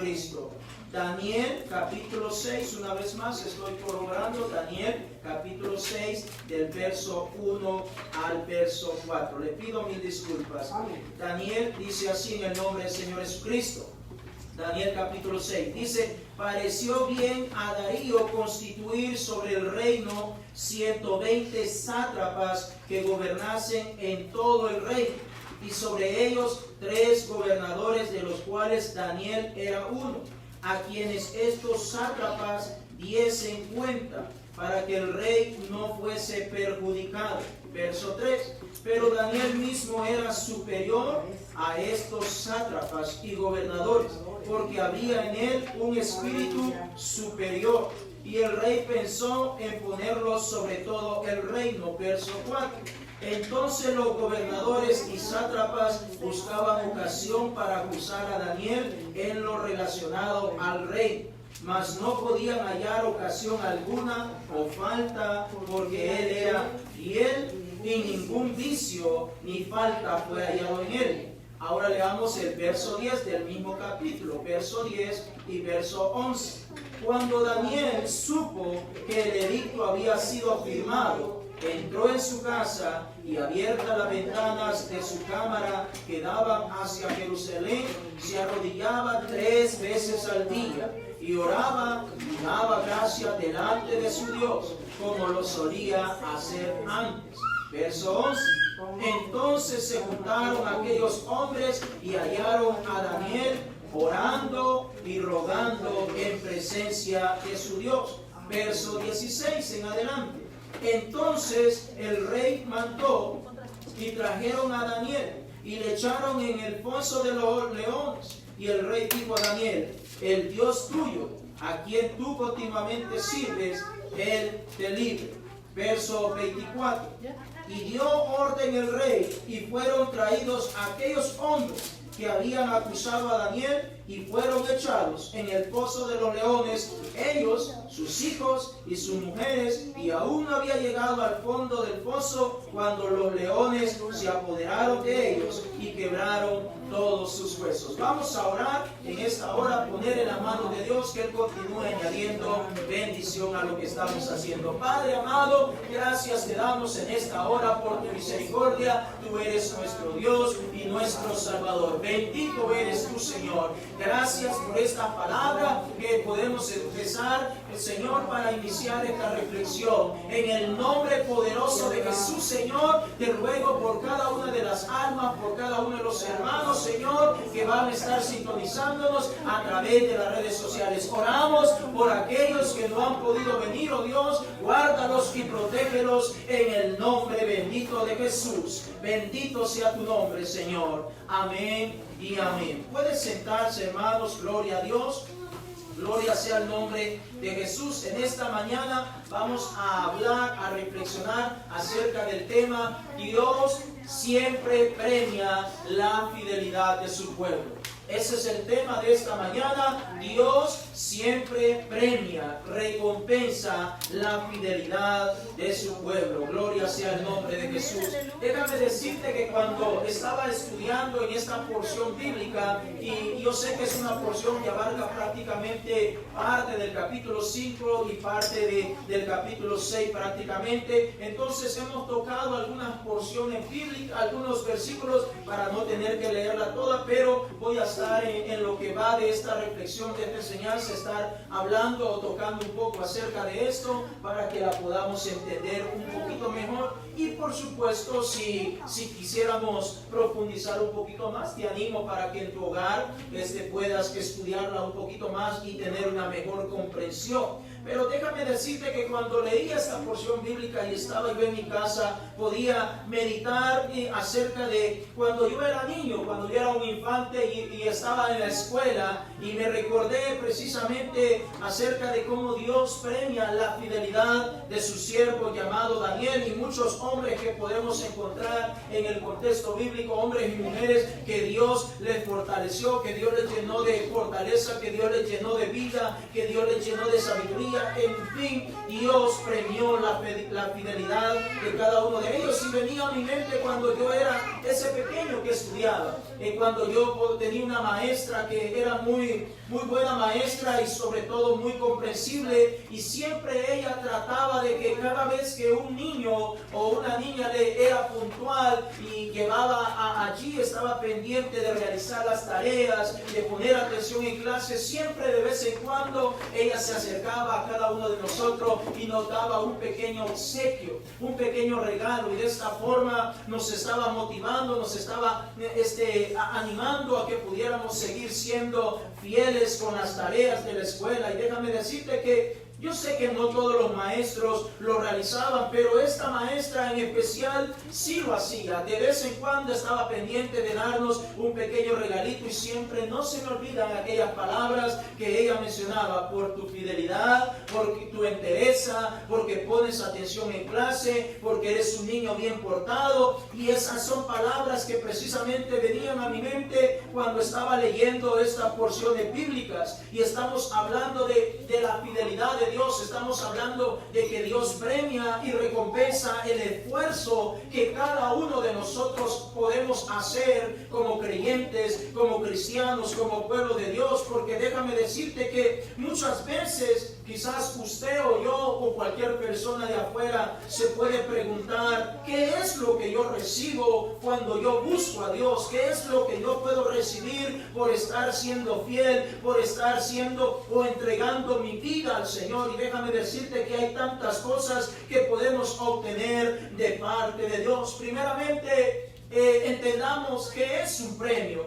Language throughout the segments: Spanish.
Jesucristo. Daniel capítulo 6, una vez más estoy corroborando, Daniel capítulo 6 del verso 1 al verso 4. Le pido mil disculpas. Daniel dice así en el nombre del Señor Jesucristo. Daniel capítulo 6 dice: pareció bien a Darío constituir sobre el reino 120 sátrapas que gobernasen en todo el reino, y sobre ellos 3 gobernadores, de los cuales Daniel era uno, a quienes estos sátrapas diesen cuenta, para que el rey no fuese perjudicado. Verso 3. Pero Daniel mismo era superior a estos sátrapas y gobernadores, porque había en él un espíritu superior, y el rey pensó en ponerlo sobre todo el reino. Verso 4. Entonces los gobernadores y sátrapas buscaban ocasión para acusar a Daniel en lo relacionado al rey, mas no podían hallar ocasión alguna o falta, porque él era fiel y ningún vicio ni falta fue hallado en él. Ahora leamos el verso 10 del mismo capítulo, verso 10 y verso 11. Cuando Daniel supo que el edicto había sido firmado, entró en su casa, y abiertas las ventanas de su cámara que daban hacia Jerusalén, se arrodillaba 3 veces al día y oraba y daba gracia delante de su Dios, como lo solía hacer antes. Verso 11. Entonces se juntaron aquellos hombres y hallaron a Daniel orando y rogando en presencia de su Dios. Verso 16 en adelante. Entonces el rey mandó y trajeron a Daniel y le echaron en el foso de los leones. Y el rey dijo a Daniel: el Dios tuyo, a quien tú continuamente sirves, él te libre. Verso 24. Y dio orden el rey, y fueron traídos aquellos hombres que habían acusado a Daniel, y fueron echados en el foso de los leones, ellos, sus hijos y sus mujeres, y aún no había llegado al fondo del foso cuando los leones se apoderaron de ellos y quebraron todos sus huesos. Vamos a orar en esta hora, poner en la mano de Dios que Él continúe añadiendo bendición a lo que estamos haciendo. Padre amado, gracias te damos en esta hora por tu misericordia. Tú eres nuestro Dios y nuestro Salvador. Bendito eres tú, Señor. Gracias por esta palabra que podemos empezar, Señor, para iniciar esta reflexión. En el nombre poderoso de Jesús, Señor, te ruego por cada una de las almas, por cada uno de los hermanos, Señor, que van a estar sintonizándonos a través de las redes sociales. Oramos por aquellos que no han podido venir, oh Dios, guárdalos y protégelos en el nombre bendito de Jesús. Bendito sea tu nombre, Señor. Amén y amén. Pueden sentarse, hermanos. Gloria a Dios. Gloria sea el nombre de Jesús. En esta mañana vamos a hablar, a reflexionar acerca del tema: Dios siempre premia la fidelidad de su pueblo. Ese es el tema de esta mañana. Dios siempre premia, recompensa la fidelidad de su pueblo. Gloria sea el nombre de Jesús. Déjame decirte que cuando estaba estudiando en esta porción bíblica, y yo sé que es una porción que abarca prácticamente parte del capítulo 5 y parte del capítulo 6 prácticamente, entonces hemos tocado algunas porciones bíblicas, algunos versículos, para no tener que leerla toda, pero voy a estar en lo que va de esta reflexión, de esta enseñanza, estar hablando o tocando un poco acerca de esto para que la podamos entender un poquito mejor. Y por supuesto, si quisiéramos profundizar un poquito más, te animo para que en tu hogar puedas estudiarla un poquito más y tener una mejor comprensión. Pero déjame decirte que cuando leía esta porción bíblica y estaba yo en mi casa, podía meditar acerca de cuando yo era niño, cuando yo era un infante y estaba en la escuela, y me recordé precisamente acerca de cómo Dios premia la fidelidad de su siervo llamado Daniel, y muchos hombres que podemos encontrar en el contexto bíblico, hombres y mujeres que Dios les fortaleció, que Dios les llenó de fortaleza, que Dios les llenó de vida, que Dios les llenó de sabiduría, en fin, Dios premió la fidelidad de cada uno de ellos. Y venía a mi mente cuando yo era ese pequeño que estudiaba, cuando yo tenía una maestra que era muy buena maestra y sobre todo muy comprensible, y siempre ella trataba de que cada vez que un niño o una niña le era puntual y llevaba allí, estaba pendiente de realizar las tareas, de poner atención en clase, siempre de vez en cuando ella se acercaba a cada uno de nosotros y nos daba un pequeño obsequio, un pequeño regalo, y de esta forma nos estaba motivando, nos estaba animando a que pudiéramos seguir siendo fieles con las tareas de la escuela. Y déjame decirte que yo sé que no todos los maestros lo realizaban, pero esta maestra en especial sí lo hacía. De vez en cuando estaba pendiente de darnos un pequeño regalito, y siempre no se me olvidan aquellas palabras que ella mencionaba: por tu fidelidad, porque tu entereza, porque pones atención en clase, porque eres un niño bien portado. Y esas son palabras que precisamente venían a mi mente cuando estaba leyendo estas porciones bíblicas. Y estamos hablando de la fidelidad de Dios, estamos hablando de que Dios premia y recompensa el esfuerzo que cada uno de nosotros podemos hacer como creyentes, como cristianos, como pueblo de Dios. Porque déjame decirte que muchas veces quizás usted o yo o cualquier persona de afuera se puede preguntar: ¿qué es lo que yo recibo cuando yo busco a Dios? ¿Qué es lo que yo puedo recibir por estar siendo fiel, por estar siendo o entregando mi vida al Señor? Y déjame decirte que hay tantas cosas que podemos obtener de parte de Dios. Primeramente, entendamos que es un premio.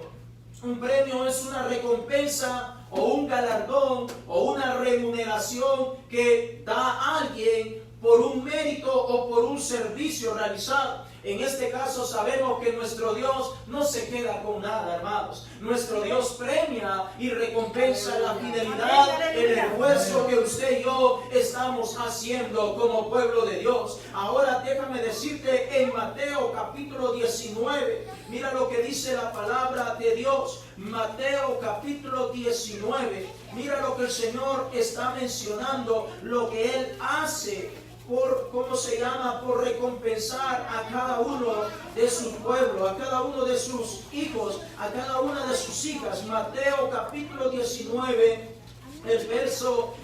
Un premio es una recompensa o un galardón o una remuneración que da a alguien por un mérito o por un servicio realizado. En este caso sabemos que nuestro Dios no se queda con nada, hermanos. Nuestro Dios premia y recompensa la fidelidad, el esfuerzo que usted y yo estamos haciendo como pueblo de Dios. Ahora déjame decirte, en Mateo capítulo 19, mira lo que dice la palabra de Dios. Mateo capítulo 19, mira lo que el Señor está mencionando, lo que Él hace por recompensar a cada uno de su pueblo, a cada uno de sus hijos, a cada una de sus hijas. Mateo capítulo 19, el verso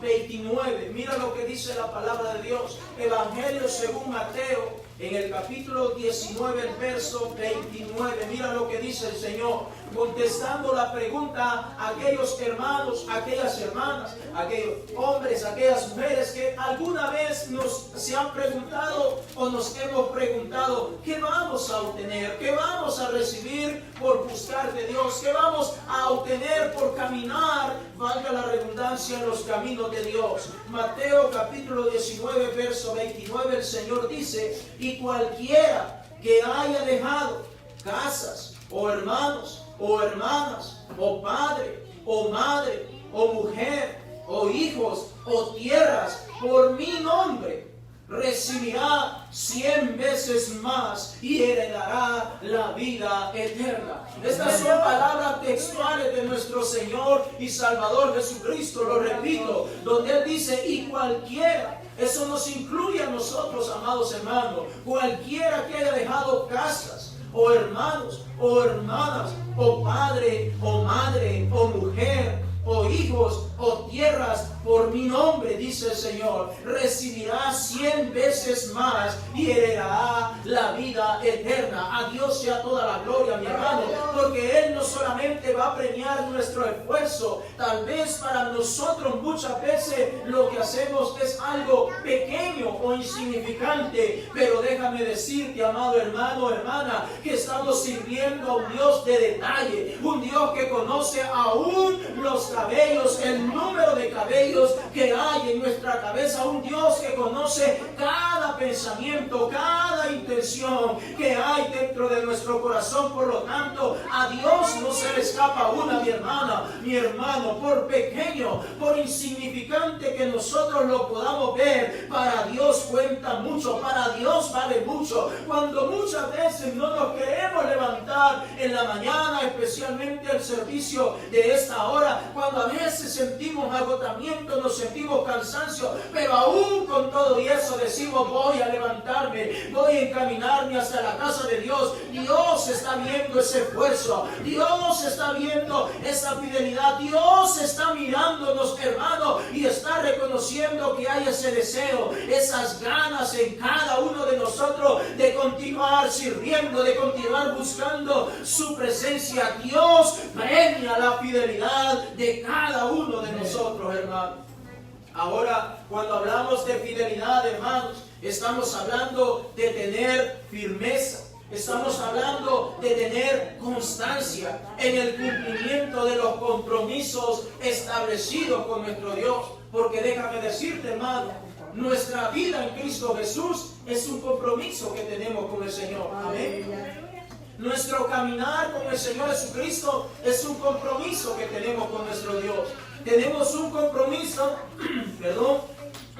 29. Mira lo que dice la palabra de Dios. Evangelio según Mateo, en el capítulo 19, el verso 29. Mira lo que dice el Señor, contestando la pregunta a aquellos hermanos, aquellas hermanas, aquellos hombres, aquellas mujeres que alguna vez se han preguntado o nos hemos preguntado: ¿qué vamos a obtener? ¿Qué vamos a recibir por buscar de Dios? ¿Qué vamos a obtener por caminar, valga la redundancia, en los caminos de Dios? Mateo capítulo 19, verso 29, el Señor dice: y cualquiera que haya dejado casas, o hermanos, o hermanas, o padre, o madre, o mujer, o hijos, o tierras, por mi nombre, recibirá 100 veces más y heredará la vida eterna. Estas son palabras textuales de nuestro Señor y Salvador Jesucristo. Lo repito, donde Él dice: y cualquiera. Eso nos incluye a nosotros, amados hermanos. Cualquiera que haya dejado casas, o hermanos, o hermanas, o padre, o madre, o mujer, o hijos, o tierras, por mi nombre, dice el Señor, recibirá 100 veces más y heredará la vida eterna. A Dios sea toda la gloria, mi hermano, porque Él no solamente va a premiar nuestro esfuerzo. Tal vez para nosotros muchas veces lo que hacemos es algo pequeño o insignificante, pero déjame decirte, amado hermano, hermana, que estamos sirviendo a un Dios de detalle, un Dios que conoce aún los cabellos, el número de cabellos que hay en nuestra cabeza, un Dios que conoce cada pensamiento, cada intención que hay dentro de nuestro corazón. Por lo tanto, a Dios Dios no se le escapa una, mi hermana, mi hermano, por pequeño, por insignificante que nosotros lo podamos ver, para Dios cuenta mucho, para Dios vale mucho. Cuando muchas veces no nos queremos levantar en la mañana, especialmente el servicio de esta hora, cuando a veces sentimos agotamiento, nos sentimos cansancio, pero aún con todo y eso decimos: voy a levantarme, voy a encaminarme hacia la casa de Dios. Dios está viendo ese esfuerzo, Dios está viendo esa fidelidad, Dios está mirándonos, hermano, y está reconociendo que hay ese deseo, esas ganas en cada uno de nosotros de continuar sirviendo, de continuar buscando su presencia. Dios premia la fidelidad de cada uno de nosotros, hermano. Ahora, cuando hablamos de fidelidad, hermanos, estamos hablando de tener firmeza. Estamos hablando de tener constancia en el cumplimiento de los compromisos establecidos con nuestro Dios. Porque déjame decirte, hermano, nuestra vida en Cristo Jesús es un compromiso que tenemos con el Señor. Amén. Nuestro caminar con el Señor Jesucristo es un compromiso que tenemos con nuestro Dios. Tenemos un compromiso,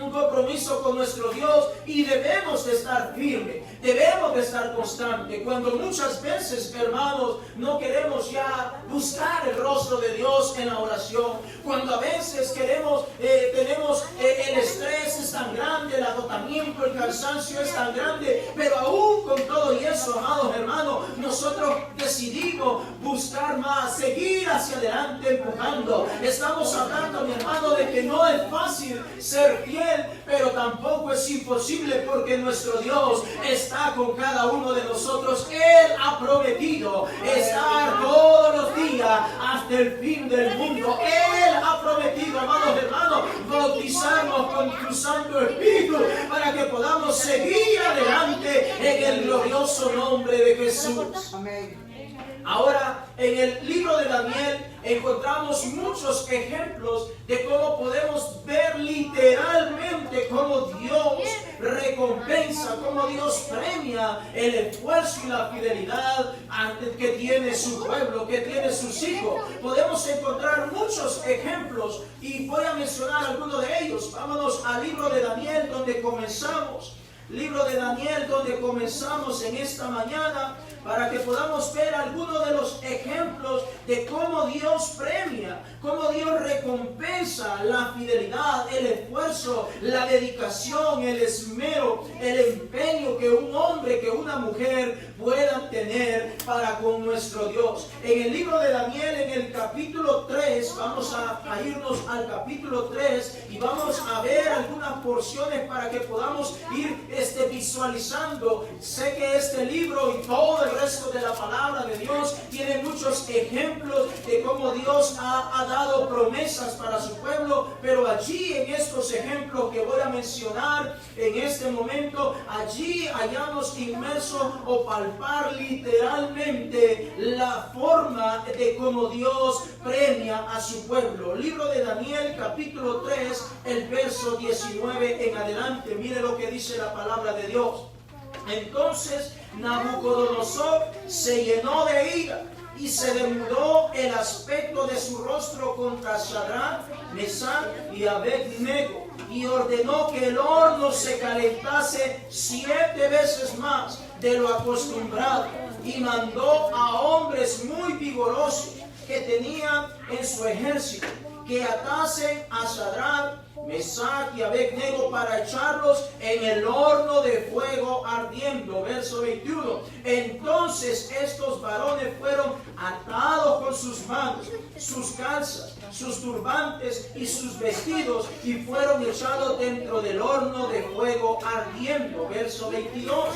un compromiso con nuestro Dios, y debemos de estar firmes, debemos de estar constantes. Cuando muchas veces, hermanos, no queremos ya buscar el rostro de Dios en la oración, cuando a veces tenemos el estrés es tan grande, el agotamiento, el cansancio es tan grande, pero aún con todo y eso, amados hermanos, nosotros decidimos buscar más, seguir hacia adelante empujando. Estamos hablando, mi hermano, de que no es fácil ser fiel, pero tampoco es imposible, porque nuestro Dios está con cada uno de nosotros. Él ha prometido estar todos los días hasta el fin del mundo. Él ha prometido, amados hermanos, bautizarnos con tu Santo Espíritu para que podamos seguir adelante en el glorioso nombre de Jesús. Amén. Ahora, en el libro de Daniel encontramos muchos ejemplos de cómo podemos ver literalmente cómo Dios recompensa, cómo Dios premia el esfuerzo y la fidelidad que tiene su pueblo, que tiene sus hijos. Podemos encontrar muchos ejemplos y voy a mencionar algunos de ellos. Vámonos al libro de Daniel, donde comenzamos. Libro de Daniel, donde comenzamos en esta mañana, para que podamos ver algunos de los ejemplos de cómo Dios premia, cómo Dios recompensa la fidelidad, el esfuerzo, la dedicación, el esmero, el empeño que un hombre, que una mujer puedan tener para con nuestro Dios. En el libro de Daniel, en el capítulo 3, vamos a irnos al capítulo 3 y vamos a ver algunas porciones para que podamos ir visualizando. Sé que este libro y todo el resto de la palabra de Dios tiene muchos ejemplos de cómo Dios ha dado promesas para su pueblo, pero allí en estos ejemplos que voy a mencionar en este momento, allí hallamos inmerso o palpar literalmente la forma de cómo Dios premia a su pueblo. Libro de Daniel, capítulo 3, el verso 19 en adelante. Mire lo que dice la palabra de Dios. Entonces Nabucodonosor se llenó de ira y se demudó el aspecto de su rostro contra Sadrach, Mesach y Abed-nego, y ordenó que el horno se calentase 7 veces más de lo acostumbrado, y mandó a hombres muy vigorosos que tenía en su ejército que atasen a Sadrach, Mesach y Abed-nego para echarlos en el horno de fuego ardiendo. Verso 21. Entonces estos varones fueron atados con sus manos, sus calzas, sus turbantes y sus vestidos, y fueron echados dentro del horno de fuego ardiendo. Verso 22.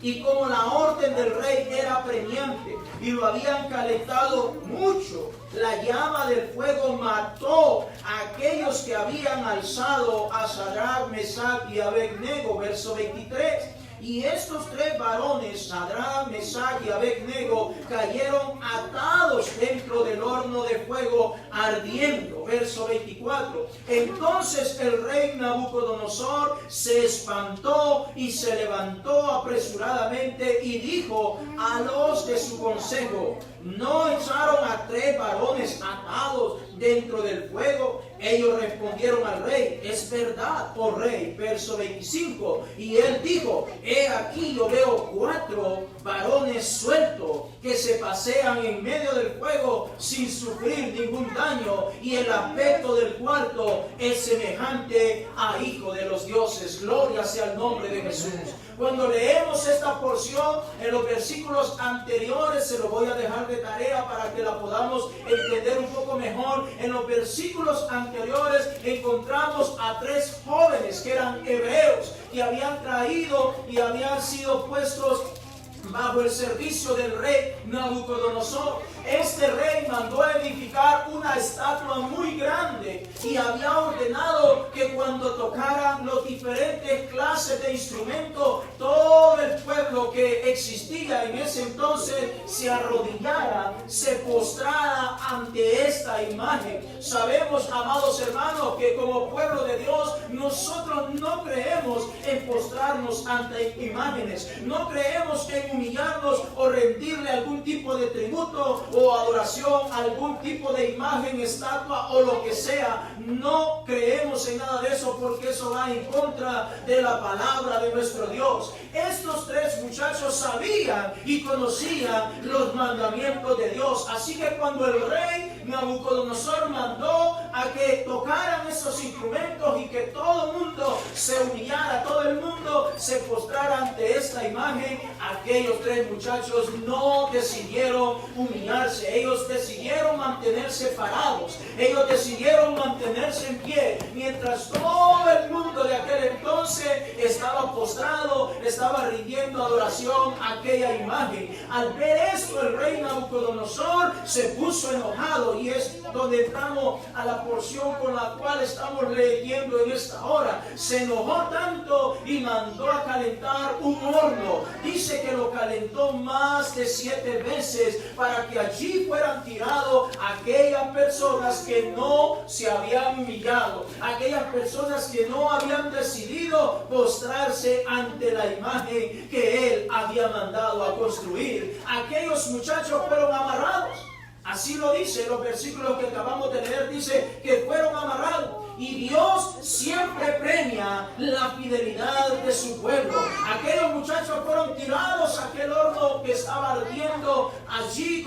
Y como la orden del rey era apremiante y lo habían calentado mucho, la llama del fuego mató a aquellos que habían alzado a Sadrach, Mesach y Abed-nego. Verso 23. y estos tres varones, Sadrach, Mesach y Abednego, cayeron atados dentro del horno de fuego ardiendo. Verso 24. Entonces el rey Nabucodonosor se espantó y se levantó apresuradamente y dijo a los de su consejo: ¿no echaron a tres varones atados dentro del fuego? Ellos respondieron al rey: es verdad, oh rey. Verso 25. Y él dijo: he aquí yo veo cuatro varones sueltos que se pasean en medio del fuego sin sufrir ningún daño, y el aspecto del cuarto es semejante a hijo de los dioses. Gloria sea el nombre de Jesús. Cuando leemos esta porción en los versículos anteriores, se lo voy a dejar de tarea para que la podamos entender un poco mejor. En los versículos anteriores encontramos a tres jóvenes que eran hebreos, que habían traído y habían sido puestos bajo el servicio del rey Nabucodonosor. Este rey mandó a edificar una estatua muy grande y había ordenado que cuando tocaran los diferentes clases de instrumentos, todo el pueblo que existía en ese entonces se arrodillara, se postrara ante esta imagen. Sabemos, amados hermanos, que como pueblo de Dios, nosotros no creemos en postrarnos ante imágenes, no creemos en humillarnos o rendirle algún tipo de tributo o adoración a algún tipo de imagen, estatua o lo que sea. No creemos en nada de eso, porque eso va en contra de la palabra de nuestro Dios. Estos tres muchachos sabían y conocían los mandamientos de Dios, así que cuando el rey Nabucodonosor mandó a que tocaran esos instrumentos y que todo el mundo se humillara, todo el mundo se postrara ante esta imagen, aquellos tres muchachos no decidieron humillarse. Ellos decidieron mantenerse parados, ellos decidieron mantenerse en pie, mientras todo el mundo de aquel entonces estaba postrado, estaba rindiendo adoración a aquella imagen. Al ver esto, el rey Nabucodonosor se puso enojado, y es donde entramos a la porción con la cual estamos leyendo en esta hora. Se enojó tanto y mandó a calentar un horno. Dice que lo calentó más de 7 veces para que allí fueran tirados aquellas personas que no se habían humillado, aquellas personas que no habían decidido postrarse ante la imagen que él había mandado a construir. Aquellos muchachos fueron amarrados. Así lo dice los versículos que acabamos de leer, dice que fueron amarrados. Y Dios siempre premia la fidelidad de su pueblo. Aquellos muchachos fueron tirados a aquel horno que estaba ardiendo allí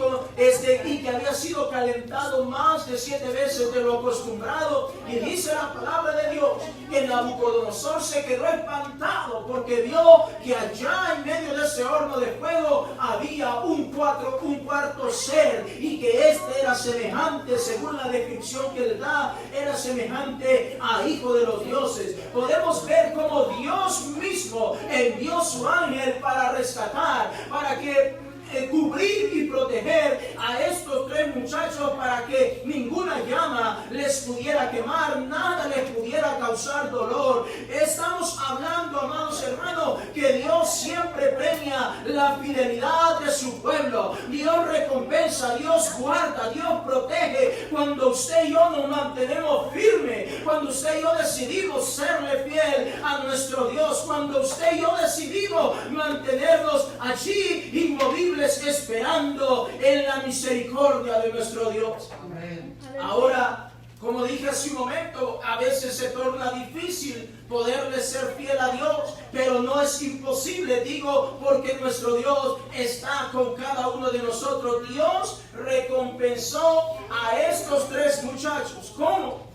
y que había sido calentado más de 7 veces de lo acostumbrado. Y dice la palabra de Dios que Nabucodonosor se quedó espantado porque vio que allá en medio de ese horno de fuego había un cuarto ser, y que este era semejante, según la descripción que le da, era semejante a hijo de los dioses. Podemos ver cómo Dios mismo envió su ángel para rescatar, para que cubrir y proteger a estos tres muchachos, para que ninguna llama les pudiera quemar, nada les pudiera causar dolor. Estamos hablando, amados hermanos, que Dios siempre premia la fidelidad de su pueblo. Dios recompensa, Dios guarda, Dios protege cuando usted y yo nos mantenemos firmes, cuando usted y yo decidimos serle fiel a nuestro Dios, cuando usted y yo decidimos mantenernos allí inmovibles, esperando en la misericordia de nuestro Dios. Amén. Ahora, como dije hace un momento, a veces se torna difícil poderle ser fiel a Dios, pero no es imposible, digo, porque nuestro Dios está con cada uno de nosotros. Dios recompensó a estos tres muchachos. ¿Cómo?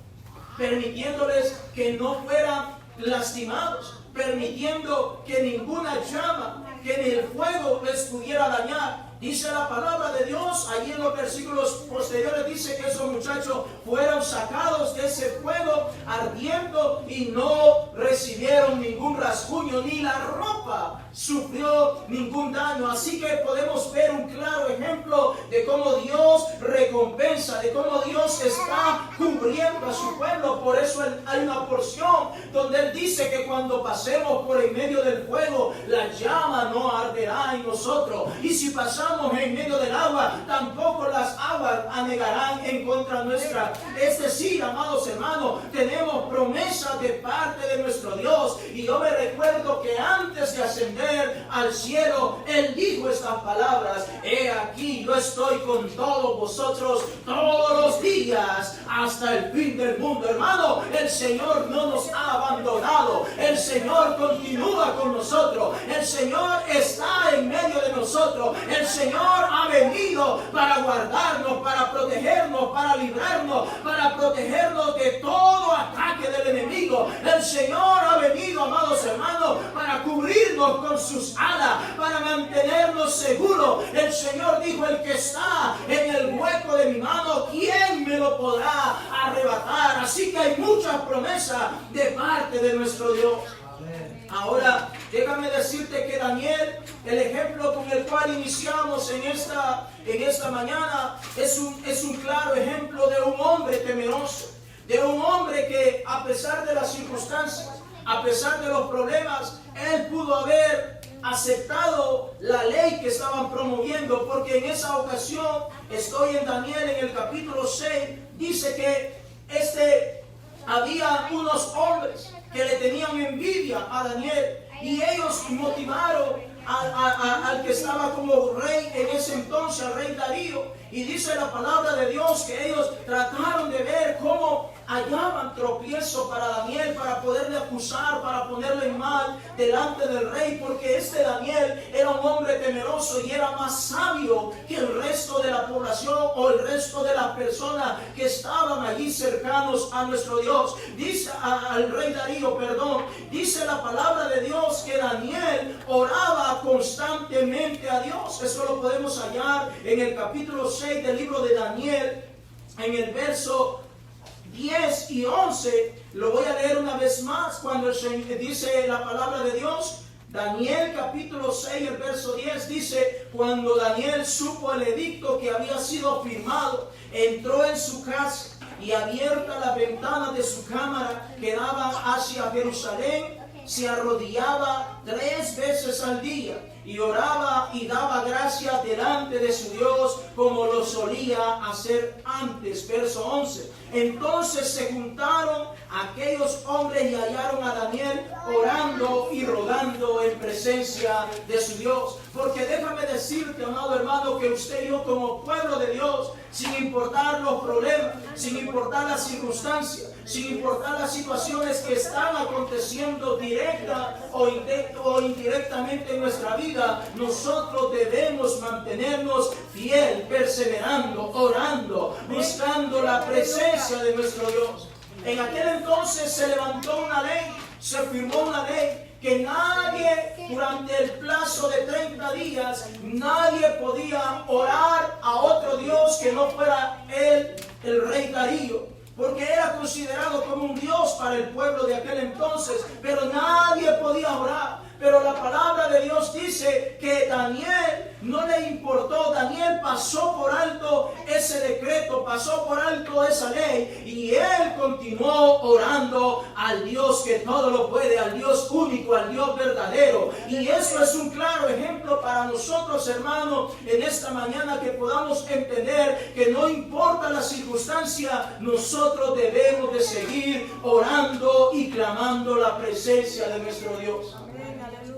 Permitiéndoles que no fueran lastimados, permitiendo que ninguna llama, que ni el fuego les pudiera dañar. Dice la palabra de Dios, allí en los versículos posteriores, dice que esos muchachos fueron sacados de ese fuego ardiendo y no recibieron ningún rasguño, ni la ropa sufrió ningún daño. Así que podemos ver un claro ejemplo de cómo Dios recompensa, de cómo Dios está cubriendo a su pueblo, Por eso hay una porción donde Él dice que cuando pasemos por en medio del fuego, la llama no arderá en nosotros. Y si pasamos en medio del agua, tampoco las aguas anegarán en contra nuestra. Es decir, amados hermanos, tenemos promesas de parte de nuestro Dios. Y yo me recuerdo que antes de ascender al cielo, Él dijo estas palabras: he aquí, yo estoy con todos vosotros todos los días hasta el fin del mundo. Hermano, el Señor no nos ha abandonado. El Señor continúa con nosotros. El Señor está en medio de nosotros. El Señor ha venido para guardarnos, para protegernos, para librarnos, para protegernos de todo ataque del enemigo. El Señor ha venido, amados hermanos, para cubrirnos con sus alas, para mantenernos seguros. El Señor dijo: el que está en el hueco de mi mano, ¿quién me lo podrá arrebatar? Así que hay muchas promesas de parte de nuestro Dios. Ahora, déjame decirte que Daniel, el ejemplo con el cual iniciamos en esta mañana, es un claro ejemplo de un hombre temeroso, de un hombre que, a pesar de las circunstancias, a pesar de los problemas, él pudo haber aceptado la ley que estaban promoviendo, porque en esa ocasión, estoy en Daniel en el capítulo 6, dice que había unos hombres que le tenían envidia a Daniel, y ellos motivaron al que estaba como rey en ese entonces, al rey Darío, y dice la palabra de Dios que ellos trataron de ver cómo hallaban tropiezo para Daniel, para poderle acusar, para ponerle en mal delante del rey, porque este Daniel era un hombre temeroso y era más sabio que el resto de la población o el resto de las personas que estaban allí cercanos a nuestro Dios. Dice al rey Darío, dice la palabra de Dios que Daniel oraba constantemente a Dios. Eso lo podemos hallar en el capítulo 6 del libro de Daniel, en el verso 10 y 11, lo voy a leer una vez más cuando dice la palabra de Dios. Daniel capítulo 6, el verso 10 dice: cuando Daniel supo el edicto que había sido firmado, entró en su casa y abierta la ventana de su cámara que daba hacia Jerusalén, se arrodillaba 3 veces al día y oraba y daba gracias delante de su Dios como lo solía hacer antes. Verso 11. Entonces se juntaron aquellos hombres y hallaron a Daniel orando y rogando en presencia de su Dios. Porque déjame decirte, amado hermano, que usted y yo como pueblo de Dios, sin importar los problemas, sin importar las circunstancias, sin importar las situaciones que están aconteciendo directa o indirectamente en nuestra vida, nosotros debemos mantenernos fiel, perseverando, orando, buscando la presencia de nuestro Dios. En aquel entonces se levantó una ley, se firmó una ley, que nadie, durante el plazo de 30 días, nadie podía orar a otro Dios que no fuera él, el rey Darío, porque era considerado como un Dios para el pueblo de aquel entonces, pero nadie podía orar. Pero la palabra de Dios dice que Daniel no le importó. Daniel pasó por alto ese decreto, pasó por alto esa ley, y él continuó orando al Dios que todo lo puede, al Dios único, al Dios verdadero. Y eso es un claro ejemplo para nosotros, hermanos, en esta mañana, que podamos entender que no importa la circunstancia, nosotros debemos de seguir orando y clamando la presencia de nuestro Dios.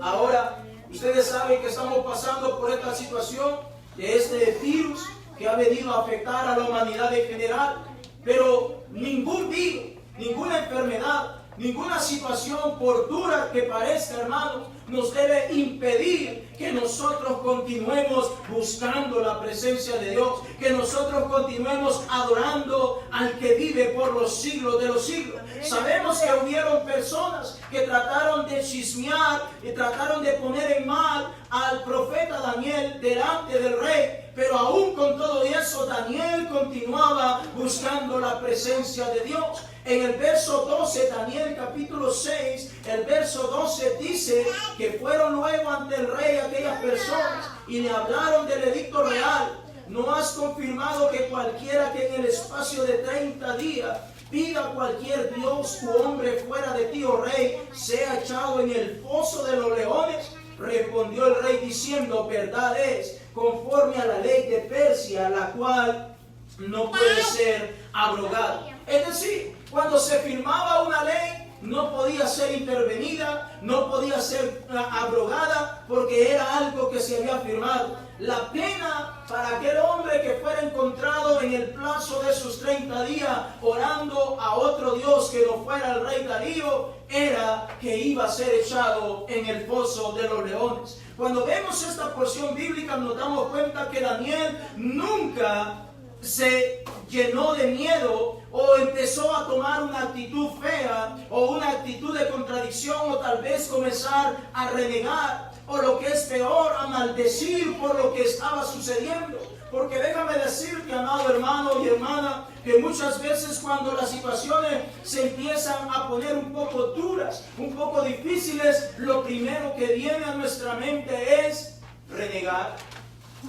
Ahora, ustedes saben que estamos pasando por esta situación de este virus que ha venido a afectar a la humanidad en general, pero ningún virus, ninguna enfermedad, ninguna situación, por dura que parezca, hermanos, nos debe impedir que nosotros continuemos buscando la presencia de Dios, que nosotros continuemos adorando al que vive por los siglos de los siglos. Sabemos que hubieron personas que trataron de chismear y trataron de poner en mal al profeta Daniel delante del rey, pero aún con todo eso, Daniel continuaba buscando la presencia de Dios. En el verso 12, Daniel capítulo 6, el verso 12 dice que fueron luego ante el rey aquellas personas y le hablaron del edicto real. ¿no has confirmado que cualquiera que en el espacio de 30 días pida cualquier dios u hombre fuera de ti, oh rey, sea echado en el foso de los leones? Respondió el rey diciendo, verdad es, conforme a la ley de Persia, la cual no puede ser abrogada. Es decir, cuando se firmaba una ley, no podía ser intervenida, no podía ser abrogada, porque era algo que se había firmado. La pena para aquel hombre que fuera encontrado en el plazo de sus 30 días orando a otro Dios que no fuera el rey Darío, era que iba a ser echado en el foso de los leones. Cuando vemos esta porción bíblica nos damos cuenta que Daniel nunca se llenó de miedo o empezó a tomar una actitud fea o una actitud de contradicción o tal vez comenzar a renegar o lo que es peor, a maldecir por lo que estaba sucediendo. Porque déjame decirte, amado hermano y hermana, que muchas veces cuando las situaciones se empiezan a poner un poco duras, un poco difíciles, lo primero que viene a nuestra mente es renegar,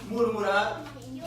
murmurar,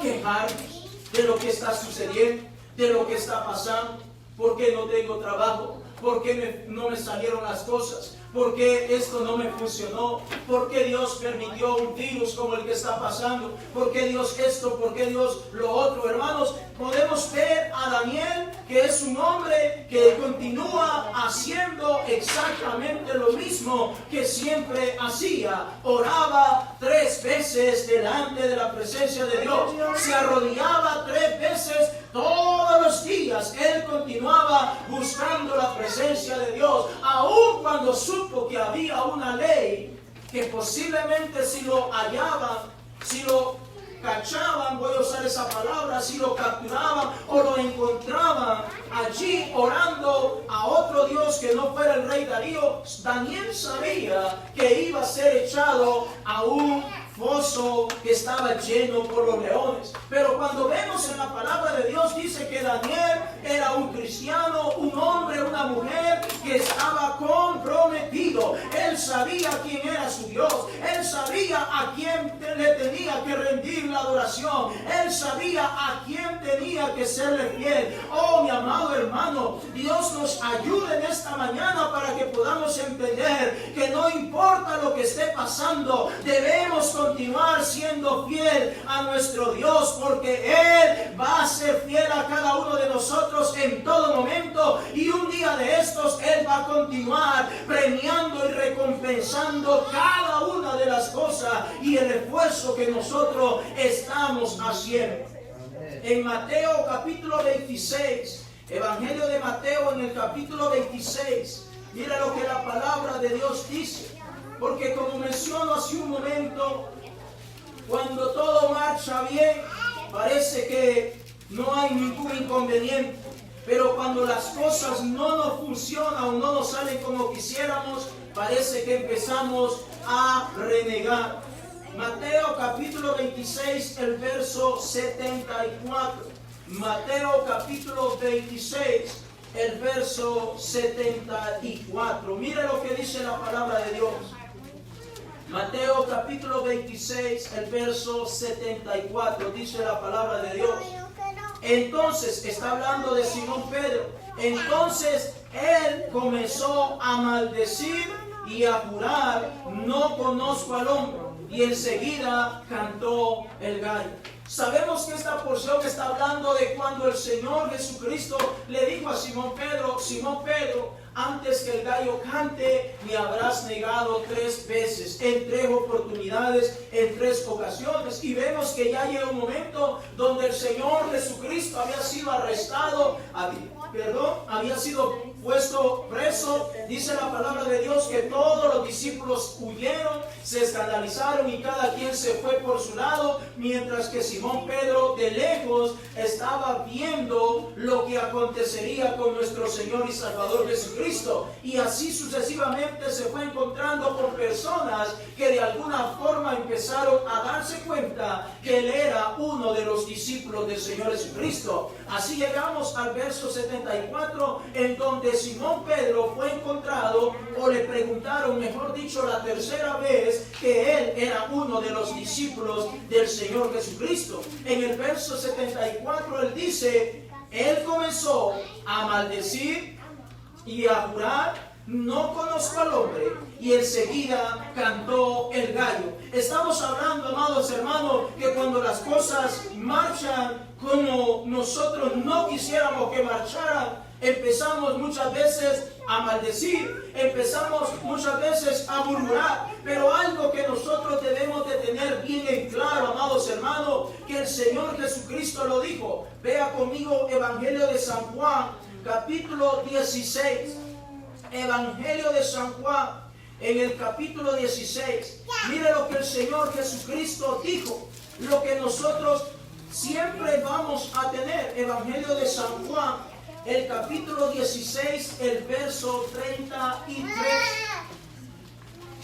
quejarnos de lo que está sucediendo, de lo que está pasando. ¿Por qué no tengo trabajo? ¿Por qué no me salieron las cosas? ¿Por qué esto no me funcionó? ¿Por qué Dios permitió un virus como el que está pasando? ¿Por qué Dios esto? ¿Por qué Dios lo otro? Hermanos, podemos ver a Daniel, que es un hombre que continúa haciendo exactamente lo mismo que siempre hacía. Oraba 3 veces delante de la presencia de Dios. Se arrodillaba 3 veces todos los días. Él continuaba buscando la presencia de Dios, aun cuando supo que había una ley que posiblemente si lo hallaban, si lo cachaban, voy a usar esa palabra, si lo capturaban o lo encontraban allí orando a otro Dios que no fuera el rey Darío, Daniel sabía que iba a ser echado a un foso que estaba lleno por los leones. Pero cuando vemos en la palabra de Dios, dice que Daniel era un cristiano, un hombre, una mujer que estaba comprometido. Él sabía quién era su Dios. Él sabía a quién le tenía que rendir la adoración. Él sabía a quién tenía que serle fiel. Oh, mi amado hermano, Dios nos ayude en esta mañana para que podamos entender que no importa lo que esté pasando, debemos continuar siendo fiel a nuestro Dios, porque Él va a ser fiel a cada uno de nosotros en todo momento, y un día de estos Él va a continuar premiando y recompensando cada una de las cosas y el esfuerzo que nosotros estamos haciendo. En Mateo capítulo 26, Evangelio de Mateo en el capítulo 26, mira lo que la palabra de Dios dice. Porque como menciono hace un momento, cuando todo marcha bien, parece que no hay ningún inconveniente. Pero cuando las cosas no nos funcionan o no nos salen como quisiéramos, parece que empezamos a renegar. Mateo capítulo 26, el verso 74. Mateo capítulo 26, el verso 74. Mire lo que dice la palabra de Dios. Mateo capítulo 26, el verso 74, dice la palabra de Dios. Entonces, está hablando de Simón Pedro. Entonces, él comenzó a maldecir y a jurar, no conozco al hombre. Y enseguida cantó el gallo. Sabemos que esta porción está hablando de cuando el Señor Jesucristo le dijo a Simón Pedro, antes que el gallo cante, me habrás negado 3 veces, en 3 oportunidades, en 3 ocasiones. Y vemos que ya llega un momento donde el Señor Jesucristo había sido arrestado, había sido puesto preso. Dice la palabra de Dios que todos los discípulos huyeron, se escandalizaron y cada quien se fue por su lado, mientras que Simón Pedro de lejos estaba viendo lo que acontecería con nuestro Señor y Salvador Jesucristo. Y así sucesivamente se fue encontrando con personas que de alguna forma empezaron a darse cuenta que él era uno de los discípulos del Señor Jesucristo. Así llegamos al verso 74, en donde que Simón Pedro fue encontrado, o le preguntaron, mejor dicho, la tercera vez, que él era uno de los discípulos del Señor Jesucristo. En el verso 74 él dice, él comenzó a maldecir y a jurar, no conozco al hombre, y enseguida cantó el gallo. Estamos hablando, amados hermanos, que cuando las cosas marchan como nosotros no quisiéramos que marcharan, empezamos muchas veces a maldecir, empezamos muchas veces a murmurar, pero algo que nosotros debemos de tener bien en claro, amados hermanos, que el Señor Jesucristo lo dijo. Vea conmigo Evangelio de San Juan, capítulo 16. Evangelio de San Juan, en el capítulo 16. Mire lo que el Señor Jesucristo dijo, lo que nosotros siempre vamos a tener. Evangelio de San Juan, el capítulo 16, el verso 33.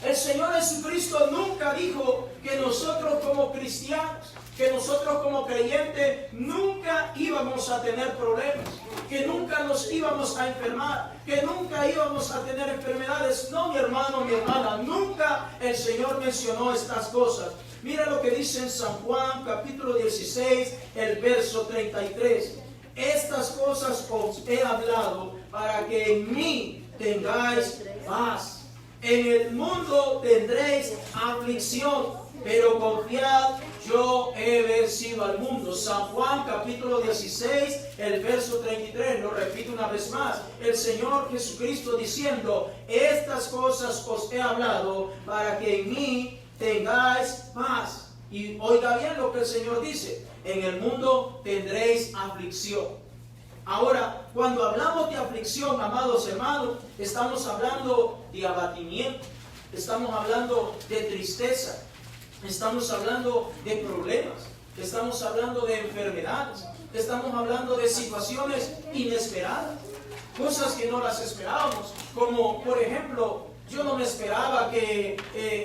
El Señor Jesucristo nunca dijo que nosotros como cristianos, que nosotros como creyentes nunca íbamos a tener problemas, que nunca nos íbamos a enfermar, que nunca íbamos a tener enfermedades. No, mi hermano, mi hermana, nunca el Señor mencionó estas cosas. Mira lo que dice en San Juan, capítulo 16, el verso 33. Estas cosas os he hablado para que en mí tengáis paz. En el mundo tendréis aflicción, pero confiad, yo he vencido al mundo. San Juan capítulo 16, el verso 33, lo repito una vez más. El Señor Jesucristo diciendo, estas cosas os he hablado para que en mí tengáis paz. Y oiga bien lo que el Señor dice, en el mundo tendréis aflicción. Ahora, cuando hablamos de aflicción, amados hermanos, estamos hablando de abatimiento, estamos hablando de tristeza, estamos hablando de problemas, estamos hablando de enfermedades, estamos hablando de situaciones inesperadas, cosas que no las esperábamos, como por ejemplo, yo no me esperaba que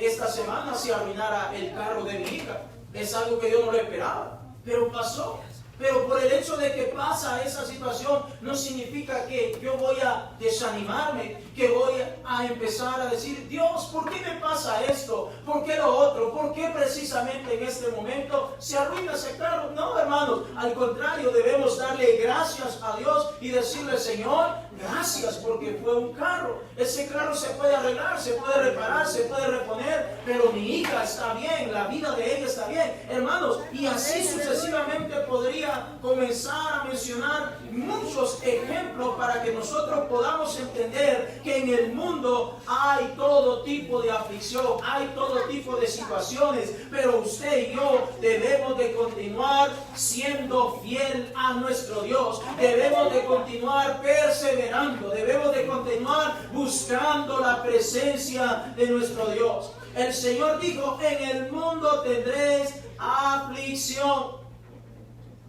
esta semana se arruinara el carro de mi hija, es algo que yo no lo esperaba, pero pasó. Pero por el hecho de que pasa esa situación, no significa que yo voy a desanimarme, que voy a empezar a decir, Dios, ¿por qué me pasa esto? ¿Por qué lo otro? ¿Por qué precisamente en este momento se arruina ese carro? No, hermanos, al contrario, debemos darle gracias a Dios y decirle, Señor, gracias porque fue un carro. Ese carro se puede arreglar, se puede reparar, se puede reponer, pero mi hija está bien, la vida de ella está bien. Hermanos, y así sucesivamente podría comenzar a mencionar muchos ejemplos para que nosotros podamos entender que en el mundo hay todo tipo de aflicción, hay todo tipo de situaciones, pero usted y yo debemos de continuar siendo fiel a nuestro Dios, debemos de continuar perseverando, debemos de continuar buscando la presencia de nuestro Dios. El Señor dijo, en el mundo tendréis aflicción,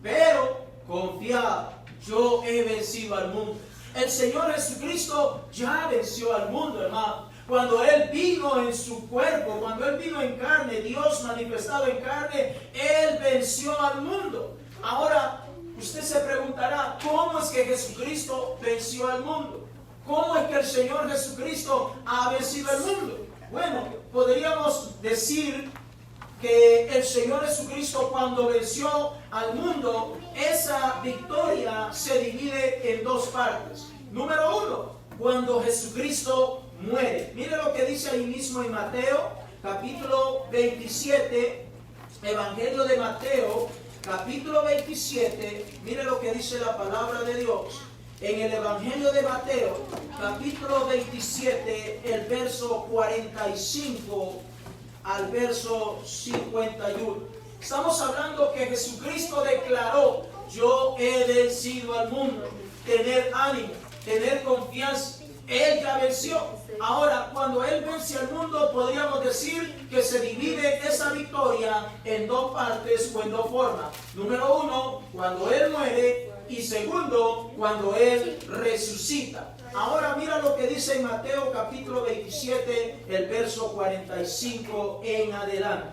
pero confiad, yo he vencido al mundo. El Señor Jesucristo ya venció al mundo, hermano. Cuando Él vino en su cuerpo, cuando Él vino en carne, Dios manifestado en carne, Él venció al mundo. Ahora, usted se preguntará, ¿cómo es que Jesucristo venció al mundo? ¿Cómo es que el Señor Jesucristo ha vencido al mundo? Bueno, podríamos decir que el Señor Jesucristo cuando venció al mundo, esa victoria se divide en dos partes. Número uno, cuando Jesucristo muere. Mire lo que dice ahí mismo en Mateo, capítulo 27, Evangelio de Mateo, capítulo 27, mire lo que dice la palabra de Dios. En el Evangelio de Mateo, capítulo 27, el verso 45 al verso 51. Estamos hablando que Jesucristo declaró, yo he vencido al mundo. Tener ánimo, tener confianza. Él ya venció. Ahora, cuando Él vence al mundo, podríamos decir que se divide esa victoria en dos partes o en dos formas. Número uno, cuando Él muere, y segundo, cuando Él resucita. Ahora mira lo que dice en Mateo capítulo 27, el verso 45 en adelante.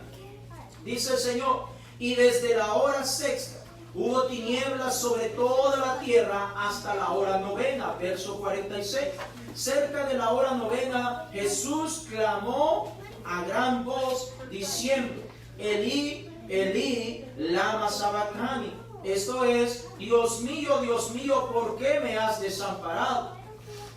Dice el Señor, y desde la hora sexta hubo tinieblas sobre toda la tierra hasta la hora novena, verso 46. Cerca de la hora novena, Jesús clamó a gran voz diciendo, Elí, Elí, lama sabactani. Esto es, Dios mío, ¿por qué me has desamparado?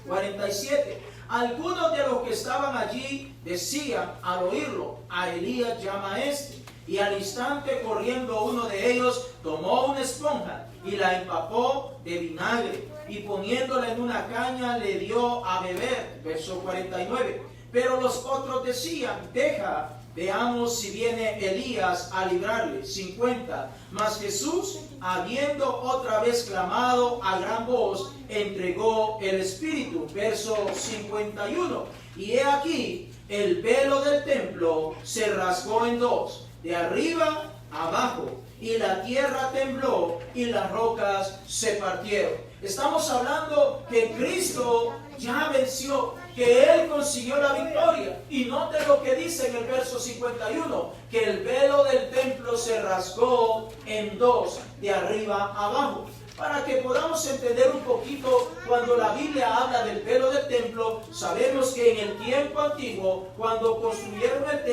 47. Algunos de los que estaban allí decían al oírlo, a Elías llama a este. Y al instante corriendo uno de ellos tomó una esponja y la empapó de vinagre y poniéndola en una caña le dio a beber. Verso 49. Pero los otros decían, deja, veamos si viene Elías a librarle. 50. Mas Jesús, habiendo otra vez clamado a gran voz, entregó el Espíritu. Verso 51. Y he aquí, el velo del templo se rasgó en dos, de arriba a abajo, y la tierra tembló y las rocas se partieron. Estamos hablando que Cristo ya venció, que Él consiguió la victoria. Y note lo que dice en el verso 51, que el velo del templo se rasgó en dos, de arriba a abajo. Para que podamos entender un poquito, cuando la Biblia habla del velo del templo, sabemos que en el tiempo antiguo, cuando construyeron el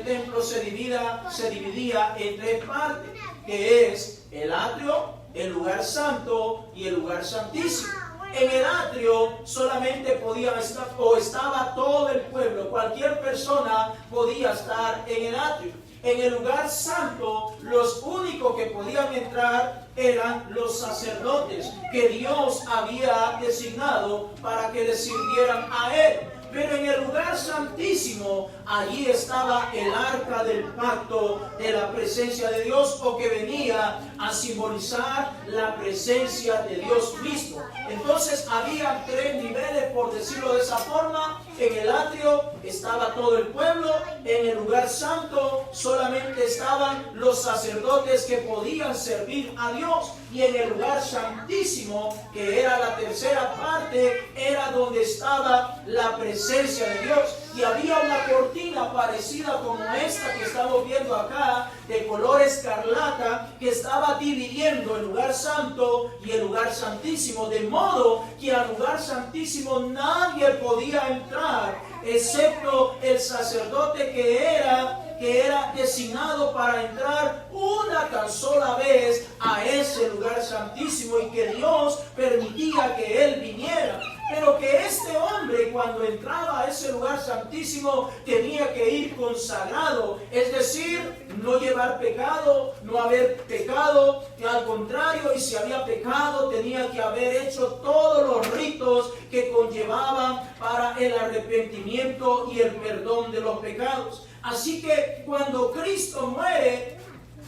templo se dividía en tres partes, que es el atrio, el lugar santo y el lugar santísimo. En el atrio solamente podía estar, o estaba todo el pueblo, cualquier persona podía estar en el atrio. En el lugar santo, los únicos que podían entrar eran los sacerdotes que Dios había designado para que le sirvieran a Él. Pero en el lugar santísimo, allí estaba el arca del pacto de la presencia de Dios, o que venía a simbolizar la presencia de Dios mismo. Entonces había tres niveles, por decirlo de esa forma. En el atrio estaba todo el pueblo, en el lugar santo solamente estaban los sacerdotes que podían servir a Dios, y en el lugar santísimo, que era la tercera parte, era donde estaba la presencia de Dios. Y había una cortina parecida como esta que estamos viendo acá, de color escarlata, que estaba dividiendo el lugar santo y el lugar santísimo, de modo que al lugar santísimo nadie podía entrar, excepto el sacerdote que era designado para entrar una tan sola vez a ese lugar santísimo, y que Dios permitía que él viniera. Pero que este hombre, cuando entraba a ese lugar santísimo, tenía que ir consagrado, es decir, no llevar pecado, no haber pecado, al contrario, y si había pecado, tenía que haber hecho todos los ritos que conllevaban para el arrepentimiento y el perdón de los pecados. Así que cuando Cristo muere,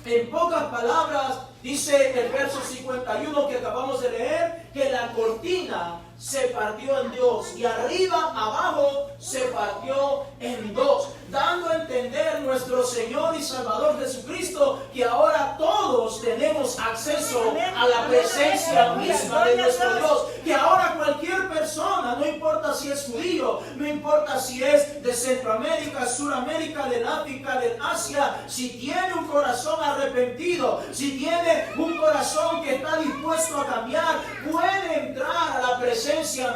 en pocas palabras, dice el verso 51 que acabamos de leer, que la cortina se partió en dos, y arriba abajo se partió en dos, dando a entender nuestro Señor y Salvador Jesucristo que ahora todos tenemos acceso a la presencia misma de nuestro Dios, que ahora cualquier persona, no importa si es judío, no importa si es de Centroamérica, Suramérica, del África, del Asia, si tiene un corazón arrepentido, si tiene un corazón que está dispuesto a cambiar, puede entrar a la presencia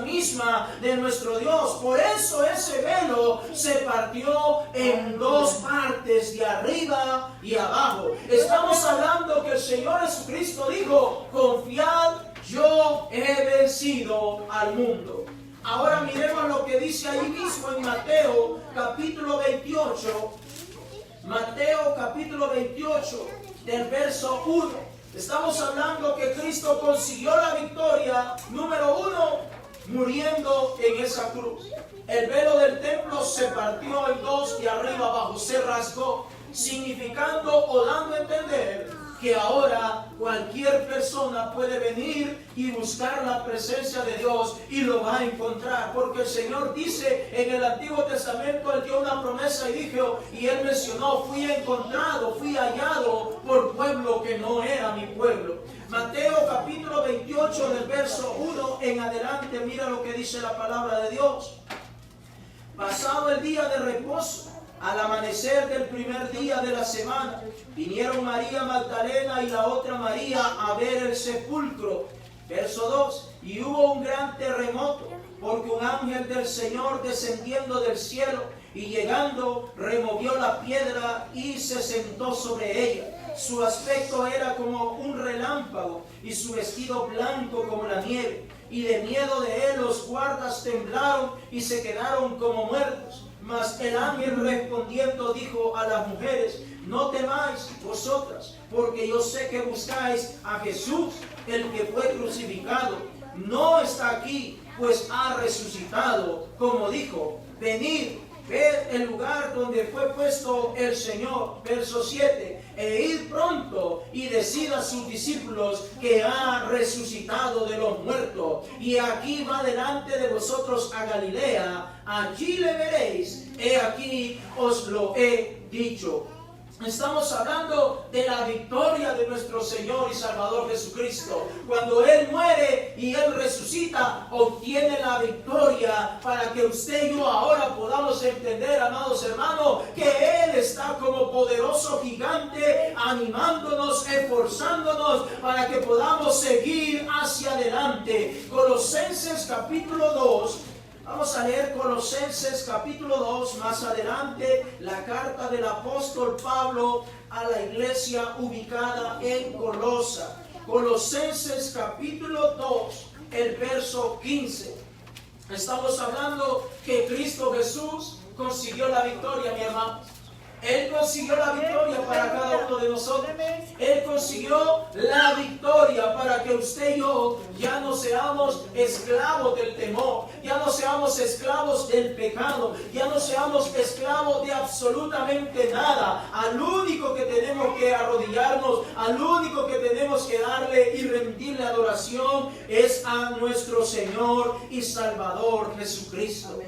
misma de nuestro Dios. Por eso ese velo se partió en dos partes, de arriba y abajo. Estamos hablando que el Señor Jesucristo dijo: confiad, yo he vencido al mundo. Ahora miremos lo que dice ahí mismo en Mateo capítulo 28. Mateo capítulo 28 del verso 1. Estamos hablando que Cristo consiguió la victoria, número 1, muriendo en esa cruz. El velo del templo se partió en dos, de arriba abajo, se rasgó, significando o dando a entender que ahora cualquier persona puede venir y buscar la presencia de Dios, y lo va a encontrar, porque el Señor dice en el Antiguo Testamento, Él dio una promesa y dijo, y Él mencionó: fui encontrado, fui hallado por pueblo que no era mi pueblo. Mateo capítulo 28 del verso 1 en adelante, mira lo que dice la palabra de Dios. Pasado el día de reposo, Al amanecer del primer día de la semana, vinieron María Magdalena y la otra María a ver el sepulcro. Verso 2. Y hubo un gran terremoto, porque un ángel del Señor descendiendo del cielo y llegando removió la piedra y se sentó sobre ella. Su aspecto era como un relámpago y su vestido blanco como la nieve. Y de miedo de él los guardas temblaron y se quedaron como muertos. Mas el ángel respondiendo dijo a las mujeres: no temáis vosotras, porque yo sé que buscáis a Jesús, el que fue crucificado. No está aquí, pues ha resucitado, como dijo. Venid, ved el lugar donde fue puesto el Señor. Verso 7. E id pronto y decid a sus discípulos que ha resucitado de los muertos. Y aquí va delante de vosotros a Galilea. Allí le veréis. He aquí os lo he dicho. Estamos hablando de la victoria de nuestro Señor y Salvador Jesucristo. Cuando Él muere y Él resucita, obtiene la victoria para que usted y yo ahora podamos entender, amados hermanos, que Él está como poderoso gigante animándonos, esforzándonos para que podamos seguir hacia adelante. Colosenses capítulo 2. Vamos a leer Colosenses capítulo 2, más adelante, la carta del apóstol Pablo a la iglesia ubicada en Colosa. Colosenses capítulo 2, el verso 15. Estamos hablando que Cristo Jesús consiguió la victoria, mi hermano. Él consiguió la victoria para cada uno de nosotros. Él consiguió la victoria para que usted y yo ya no seamos esclavos del temor, ya no seamos esclavos del pecado, ya no seamos esclavos de absolutamente nada. Al único que tenemos que arrodillarnos, al único que tenemos que darle y rendirle adoración es a nuestro Señor y Salvador Jesucristo.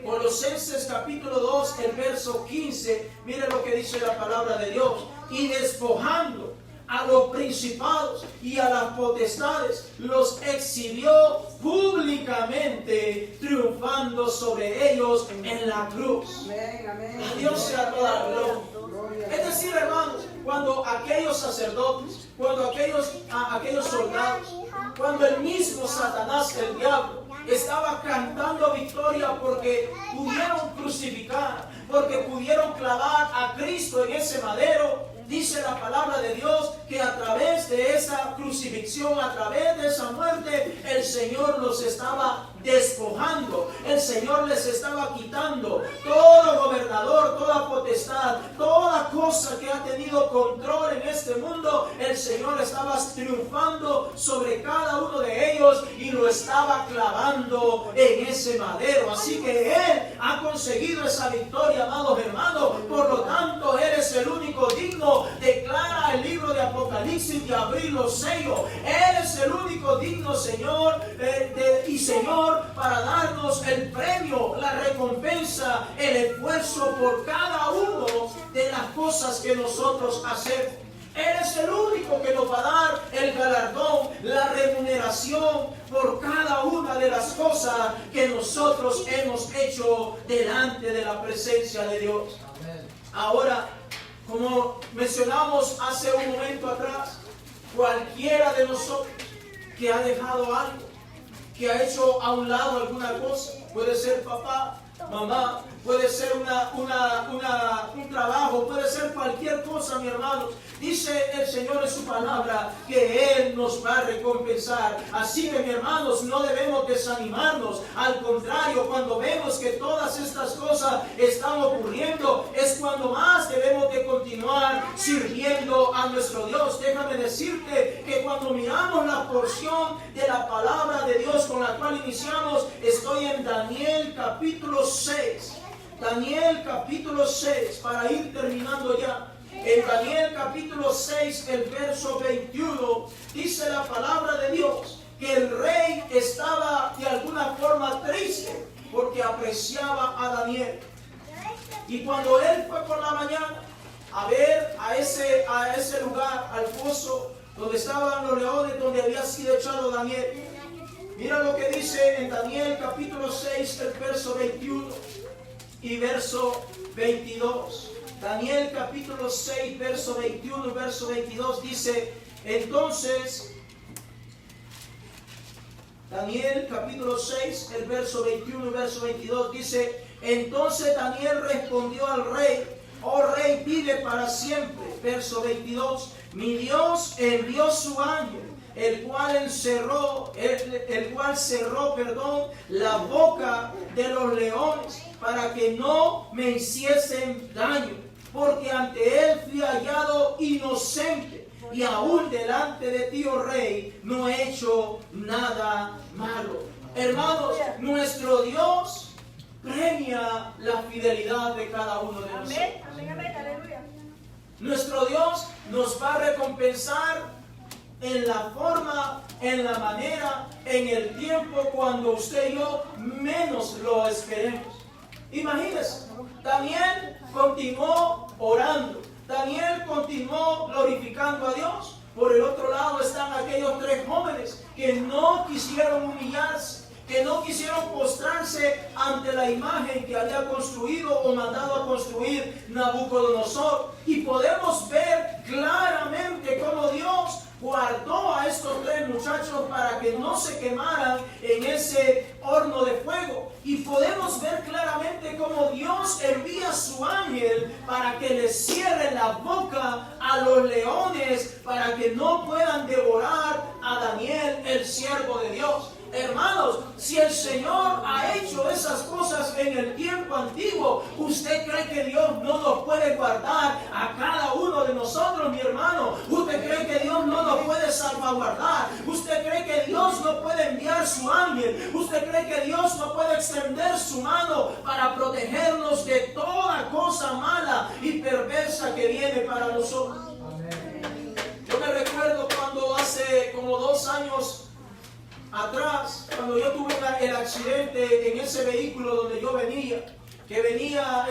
Colosenses capítulo 2, el verso 15, mire lo que dice la palabra de Dios. Y despojando a los principados y a las potestades, los exhibió públicamente, triunfando sobre ellos en la cruz. A Dios sea toda la gloria. Es decir, hermanos, cuando aquellos sacerdotes, cuando aquellos soldados, cuando el mismo Satanás, el diablo, estaba cantando victoria porque pudieron crucificar, porque pudieron clavar a Cristo en ese madero, dice la palabra de Dios que a través de esa crucifixión, a través de esa muerte, el Señor los estaba despojando, el Señor les estaba quitando todo gobernador, toda potestad, toda cosa que ha tenido control en este mundo. El Señor estaba triunfando sobre cada uno de ellos y lo estaba clavando en ese madero. Así que Él ha conseguido esa victoria, amados hermanos. Por lo tanto, Él es el único digno. Declara el libro de Apocalipsis de abrir los sellos. Él es el único digno, Señor y Señor, para darnos el premio, la recompensa, el esfuerzo por cada uno de las cosas que nosotros hacemos. Él es el único que nos va a dar el galardón, la remuneración por cada una de las cosas que nosotros hemos hecho delante de la presencia de Dios. Amén. Ahora, como mencionamos hace un momento atrás, cualquiera de nosotros que ha dejado algo, que ha hecho a un lado alguna cosa, puede ser papá, mamá, puede ser un trabajo, puede ser cualquier cosa, mi hermano. Dice el Señor en su palabra que Él nos va a recompensar. Así que, mi hermanos, no debemos desanimarnos. Al contrario, cuando vemos que todas estas cosas están ocurriendo, es cuando más debemos de continuar sirviendo a nuestro Dios. Déjame decirte que cuando miramos la porción de la palabra de Dios con la cual iniciamos, estoy en Daniel capítulo 6. Daniel capítulo 6, para ir terminando ya. En Daniel capítulo 6, el verso 21, dice la palabra de Dios que el rey estaba de alguna forma triste porque apreciaba a Daniel. Y cuando él fue por la mañana a ver a ese lugar, al foso donde estaban los leones, donde había sido echado Daniel, mira lo que dice en Daniel capítulo 6, el verso 21. y verso 22. Daniel capítulo 6, verso 21 y verso 22 dice, entonces, Daniel capítulo 6, el verso 21 y verso 22 dice, entonces Daniel respondió al rey, oh rey, vive para siempre. Verso 22, mi Dios envió su ángel, el cual cerró, la boca de los leones para que no me hiciesen daño, porque ante él fui hallado inocente y aún delante de ti, oh rey, no he hecho nada malo. Hermanos, nuestro Dios premia la fidelidad de cada uno de nosotros. Amén, amén, aleluya. Nuestro Dios nos va a recompensar en la forma, en la manera, en el tiempo cuando usted y yo menos lo esperemos. Imagínense, Daniel continuó orando, Daniel continuó glorificando a Dios. Por el otro lado están aquellos 3 jóvenes que no quisieron humillarse, que no quisieron postrarse ante la imagen que había construido o mandado a construir Nabucodonosor. Y podemos ver claramente cómo Dios guardó a estos 3 muchachos para que no se quemaran en ese horno de fuego. Y podemos ver claramente cómo Dios envía su ángel para que les cierre la boca a los leones, para que no puedan devorar a Daniel, el siervo de Dios. Hermanos, si el Señor ha hecho esas cosas en el tiempo antiguo, ¿usted cree que Dios no nos puede guardar a cada uno de nosotros, mi hermano? ¿Usted cree que Dios no nos puede salvaguardar? ¿Usted cree que Dios no puede enviar su ángel? ¿Usted cree que Dios no puede extender su mano para protegernos de toda cosa mala y perversa que viene para nosotros? Yo me recuerdo cuando hace como 2 años atrás, cuando yo tuve el accidente en ese vehículo donde yo venía, que venía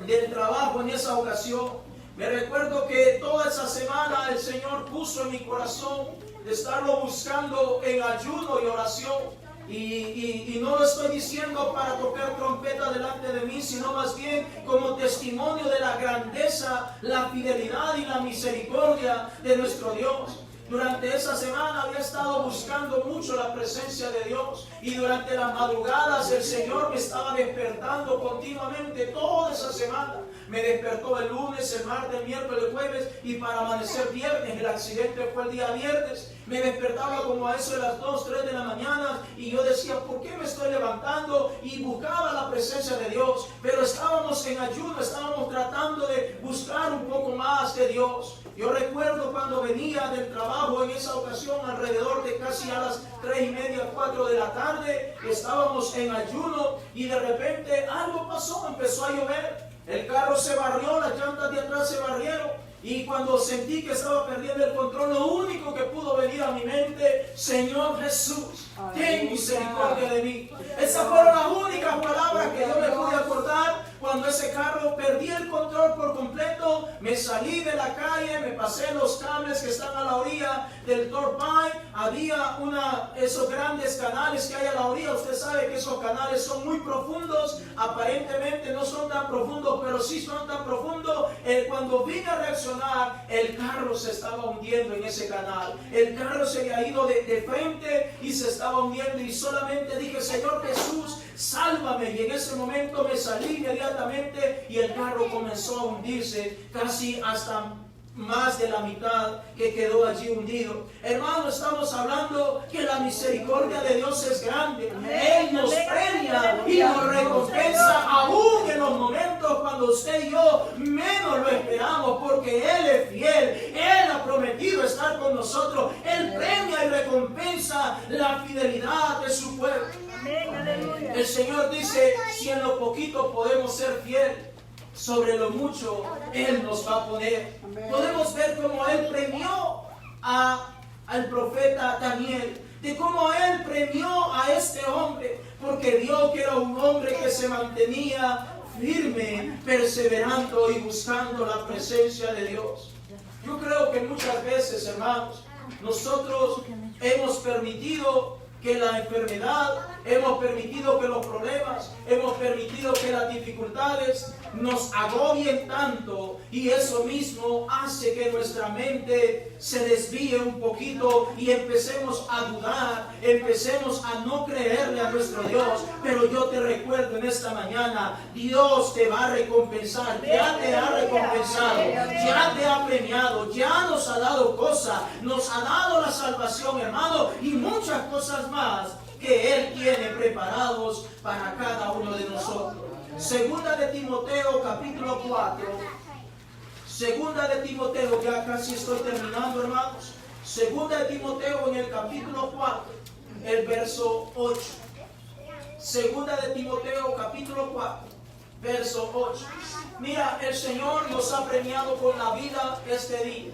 del trabajo en esa ocasión, me recuerdo que toda esa semana el Señor puso en mi corazón de estarlo buscando en ayuno y oración. Y no lo estoy diciendo para tocar trompeta delante de mí, sino más bien como testimonio de la grandeza, la fidelidad y la misericordia de nuestro Dios. Durante esa semana había estado buscando mucho la presencia de Dios, y durante las madrugadas el Señor me estaba despertando continuamente toda esa semana. Me despertó el lunes, el martes, el miércoles, el jueves, y para amanecer viernes. El accidente fue el día viernes. Me despertaba como a eso de las 2, 3 de la mañana, y yo decía, ¿por qué me estoy levantando? Y buscaba la presencia de Dios, pero estábamos en ayuno, estábamos tratando de buscar un poco más de Dios. Yo recuerdo cuando venía del trabajo en esa ocasión, alrededor de casi a las 3:30, 4 de la tarde, estábamos en ayuno, y de repente algo pasó, empezó a llover. El carro se barrió, las llantas de atrás se barrieron, y cuando sentí que estaba perdiendo el control, lo único que pudo venir a mi mente, Señor Jesús, ten misericordia de mí. Esas fueron las únicas palabras que yo me pude acordar cuando ese carro perdí el control por completo. Me salí de la calle, me pasé los cables que están a la orilla del Torpine. Había esos grandes canales que hay a la orilla. Usted sabe que esos canales son muy profundos. Aparentemente no son tan profundos, pero sí son tan profundos. Cuando vine a reaccionar, el carro se estaba hundiendo en ese canal. El carro se había ido de frente y se estaba hundiendo, y solamente dije, Señor Jesús, sálvame. Y en ese momento me salí inmediatamente, y el carro comenzó a hundirse casi hasta más de la mitad que quedó allí hundido. Hermano, estamos hablando que la misericordia de Dios es grande. Él nos premia y nos recompensa aún en los momentos cuando usted y yo menos lo esperamos, porque Él es fiel. Él ha prometido estar con nosotros. Él premia y recompensa la fidelidad de su pueblo. El Señor dice, si en lo poquito podemos ser fieles, sobre lo mucho Él nos va a poner. Podemos ver cómo Él premió al profeta Daniel, de cómo Él premió a este hombre, porque vio que era un hombre que se mantenía firme, perseverando y buscando la presencia de Dios. Yo creo que muchas veces, hermanos, nosotros hemos permitido que la enfermedad, hemos permitido que los problemas, hemos permitido que las dificultades nos agobien tanto, y eso mismo hace que nuestra mente se desvíe un poquito y empecemos a dudar, empecemos a no creerle a nuestro Dios. Pero yo te recuerdo en esta mañana, Dios te va a recompensar, ya te ha recompensado, ya te ha premiado, ya nos ha dado cosas, nos ha dado la salvación, hermano, y muchas cosas más que Él tiene preparados para cada uno de nosotros. Segunda de Timoteo capítulo 4. Segunda de Timoteo, ya casi estoy terminando, hermanos. Segunda de Timoteo en el capítulo 4, el verso 8. Segunda de Timoteo capítulo 4, verso 8. Mira, el Señor nos ha premiado con la vida este día.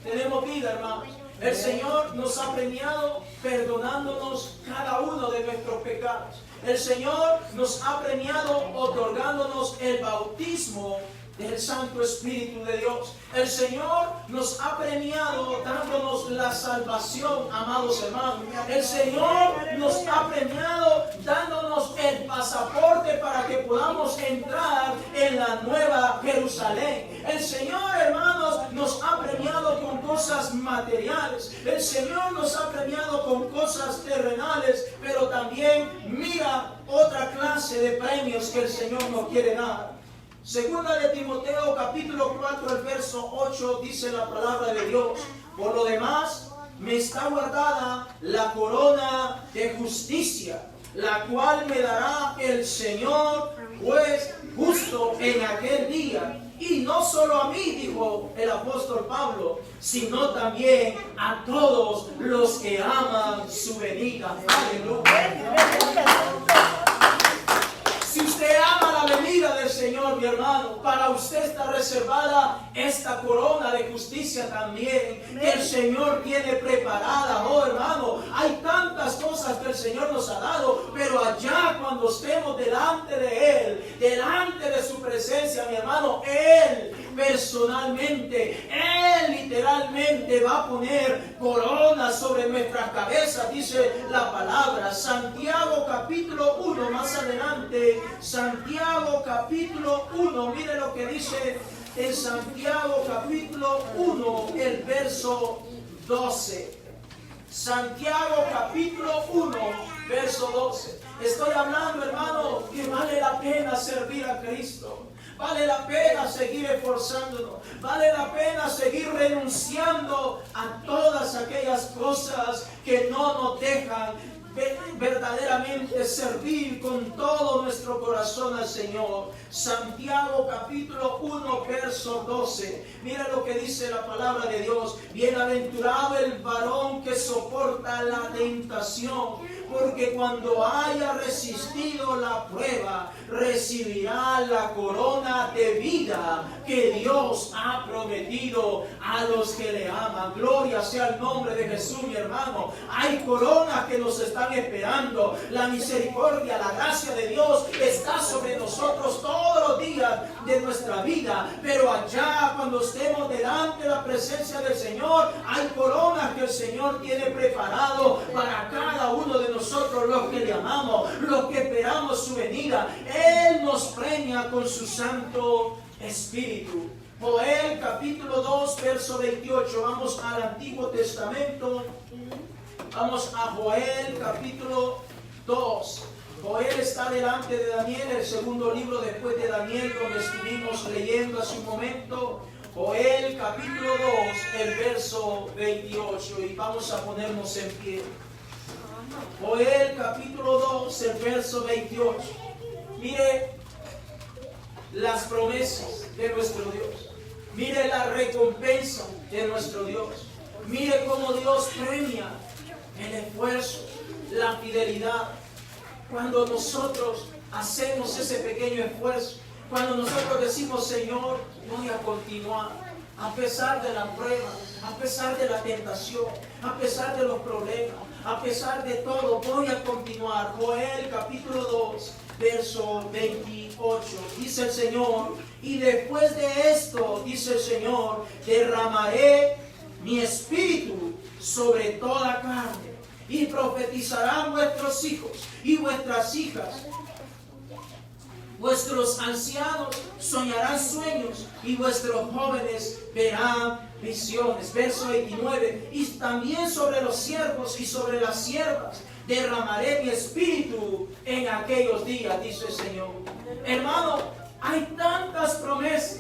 Tenemos vida, hermanos. El Señor nos ha premiado perdonándonos cada uno de nuestros pecados. El Señor nos ha premiado otorgándonos el bautismo del Santo Espíritu de Dios. El Señor nos ha premiado dándonos la salvación, amados hermanos. El Señor nos ha premiado dándonos el pasaporte para que podamos entrar en la nueva Jerusalén. El Señor, hermanos, nos ha premiado con cosas materiales. El Señor nos ha premiado con cosas terrenales, pero también mira otra clase de premios que el Señor nos quiere dar. Segunda de Timoteo capítulo 4, el verso 8, dice la palabra de Dios: por lo demás, me está guardada la corona de justicia, la cual me dará el Señor, juez justo, en aquel día. Y no solo a mí, dijo el apóstol Pablo, sino también a todos los que aman su venida. Aleluya. Si usted ama la venida del Señor, mi hermano, para usted está reservada esta corona de justicia también que el Señor tiene preparada. Oh, hermano, hay tantas cosas que el Señor nos ha dado, pero allá cuando estemos delante de Él, delante de su presencia, mi hermano, Él personalmente, Él literalmente va a poner corona sobre nuestras cabezas, dice la palabra. Santiago capítulo 1, más adelante, Santiago capítulo 1, mire lo que dice en Santiago capítulo 1, el verso 12. Santiago capítulo 1, verso 12. Estoy hablando, hermano, que vale la pena servir a Cristo. Vale la pena seguir esforzándonos. Vale la pena seguir renunciando a todas aquellas cosas que no nos dejan verdaderamente servir con todo nuestro corazón al Señor. Santiago capítulo 1, verso 12. Mira lo que dice la palabra de Dios: bienaventurado el varón que soporta la tentación, porque cuando haya resistido la prueba, recibirá la corona de vida que Dios ha prometido a los que le aman. Gloria sea el nombre de Jesús, mi hermano. Hay coronas que nos están esperando. La misericordia, la gracia de Dios está sobre nosotros todos los días de nuestra vida. Pero allá, cuando estemos delante de la presencia del Señor, hay coronas que el Señor tiene preparado para cada uno de nosotros, los que le amamos, los que esperamos su venida. Él nos premia con su Santo Espíritu. Joel capítulo 2, verso 28. Vamos al Antiguo Testamento. Vamos a Joel capítulo 2. Joel está delante de Daniel, el segundo libro después de Daniel, donde estuvimos leyendo hace un momento. Joel capítulo 2, el verso 28. Y vamos a ponernos en pie. Joel capítulo 2, el verso 28. Mire las promesas de nuestro Dios. Mire la recompensa de nuestro Dios. Mire cómo Dios premia el esfuerzo, la fidelidad. Cuando nosotros hacemos ese pequeño esfuerzo, cuando nosotros decimos: Señor, voy a continuar, a pesar de la prueba, a pesar de la tentación, a pesar de los problemas, a pesar de todo, voy a continuar. Joel capítulo 2, verso 28. Dice el Señor: y después de esto, dice el Señor, derramaré mi espíritu sobre toda carne, y profetizarán vuestros hijos y vuestras hijas. Vuestros ancianos soñarán sueños y vuestros jóvenes verán visiones. Verso 29. Y también sobre los siervos y sobre las siervas derramaré mi espíritu en aquellos días, dice el Señor. Hermano, hay tantas promesas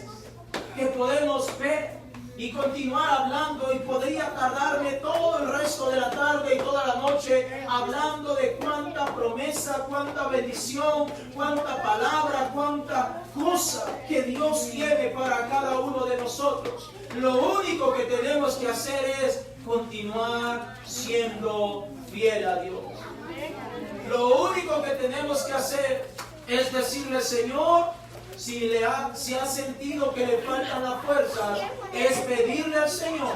que podemos ver y continuar hablando, y podría tardarme todo el resto de la tarde y toda la noche hablando de cuánta promesa, cuánta bendición, cuánta palabra, cuánta cosa que Dios tiene para cada uno de nosotros. Lo único que tenemos que hacer es continuar siendo fiel a Dios. Lo único que tenemos que hacer es decirle: Señor, si ha sentido que le faltan las fuerzas, es pedirle al Señor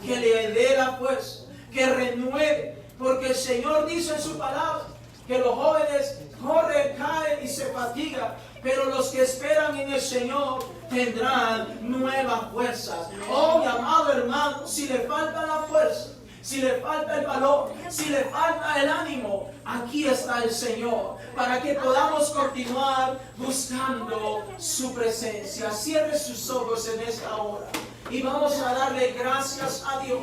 que le dé la fuerza, que renueve, porque el Señor dice en su palabra que los jóvenes corren, caen y se fatigan, pero los que esperan en el Señor tendrán nuevas fuerzas. Oh, mi amado hermano, si le falta la fuerza, si le falta el valor, si le falta el ánimo, aquí está el Señor para que podamos continuar buscando su presencia. Cierre sus ojos en esta hora y vamos a darle gracias a Dios,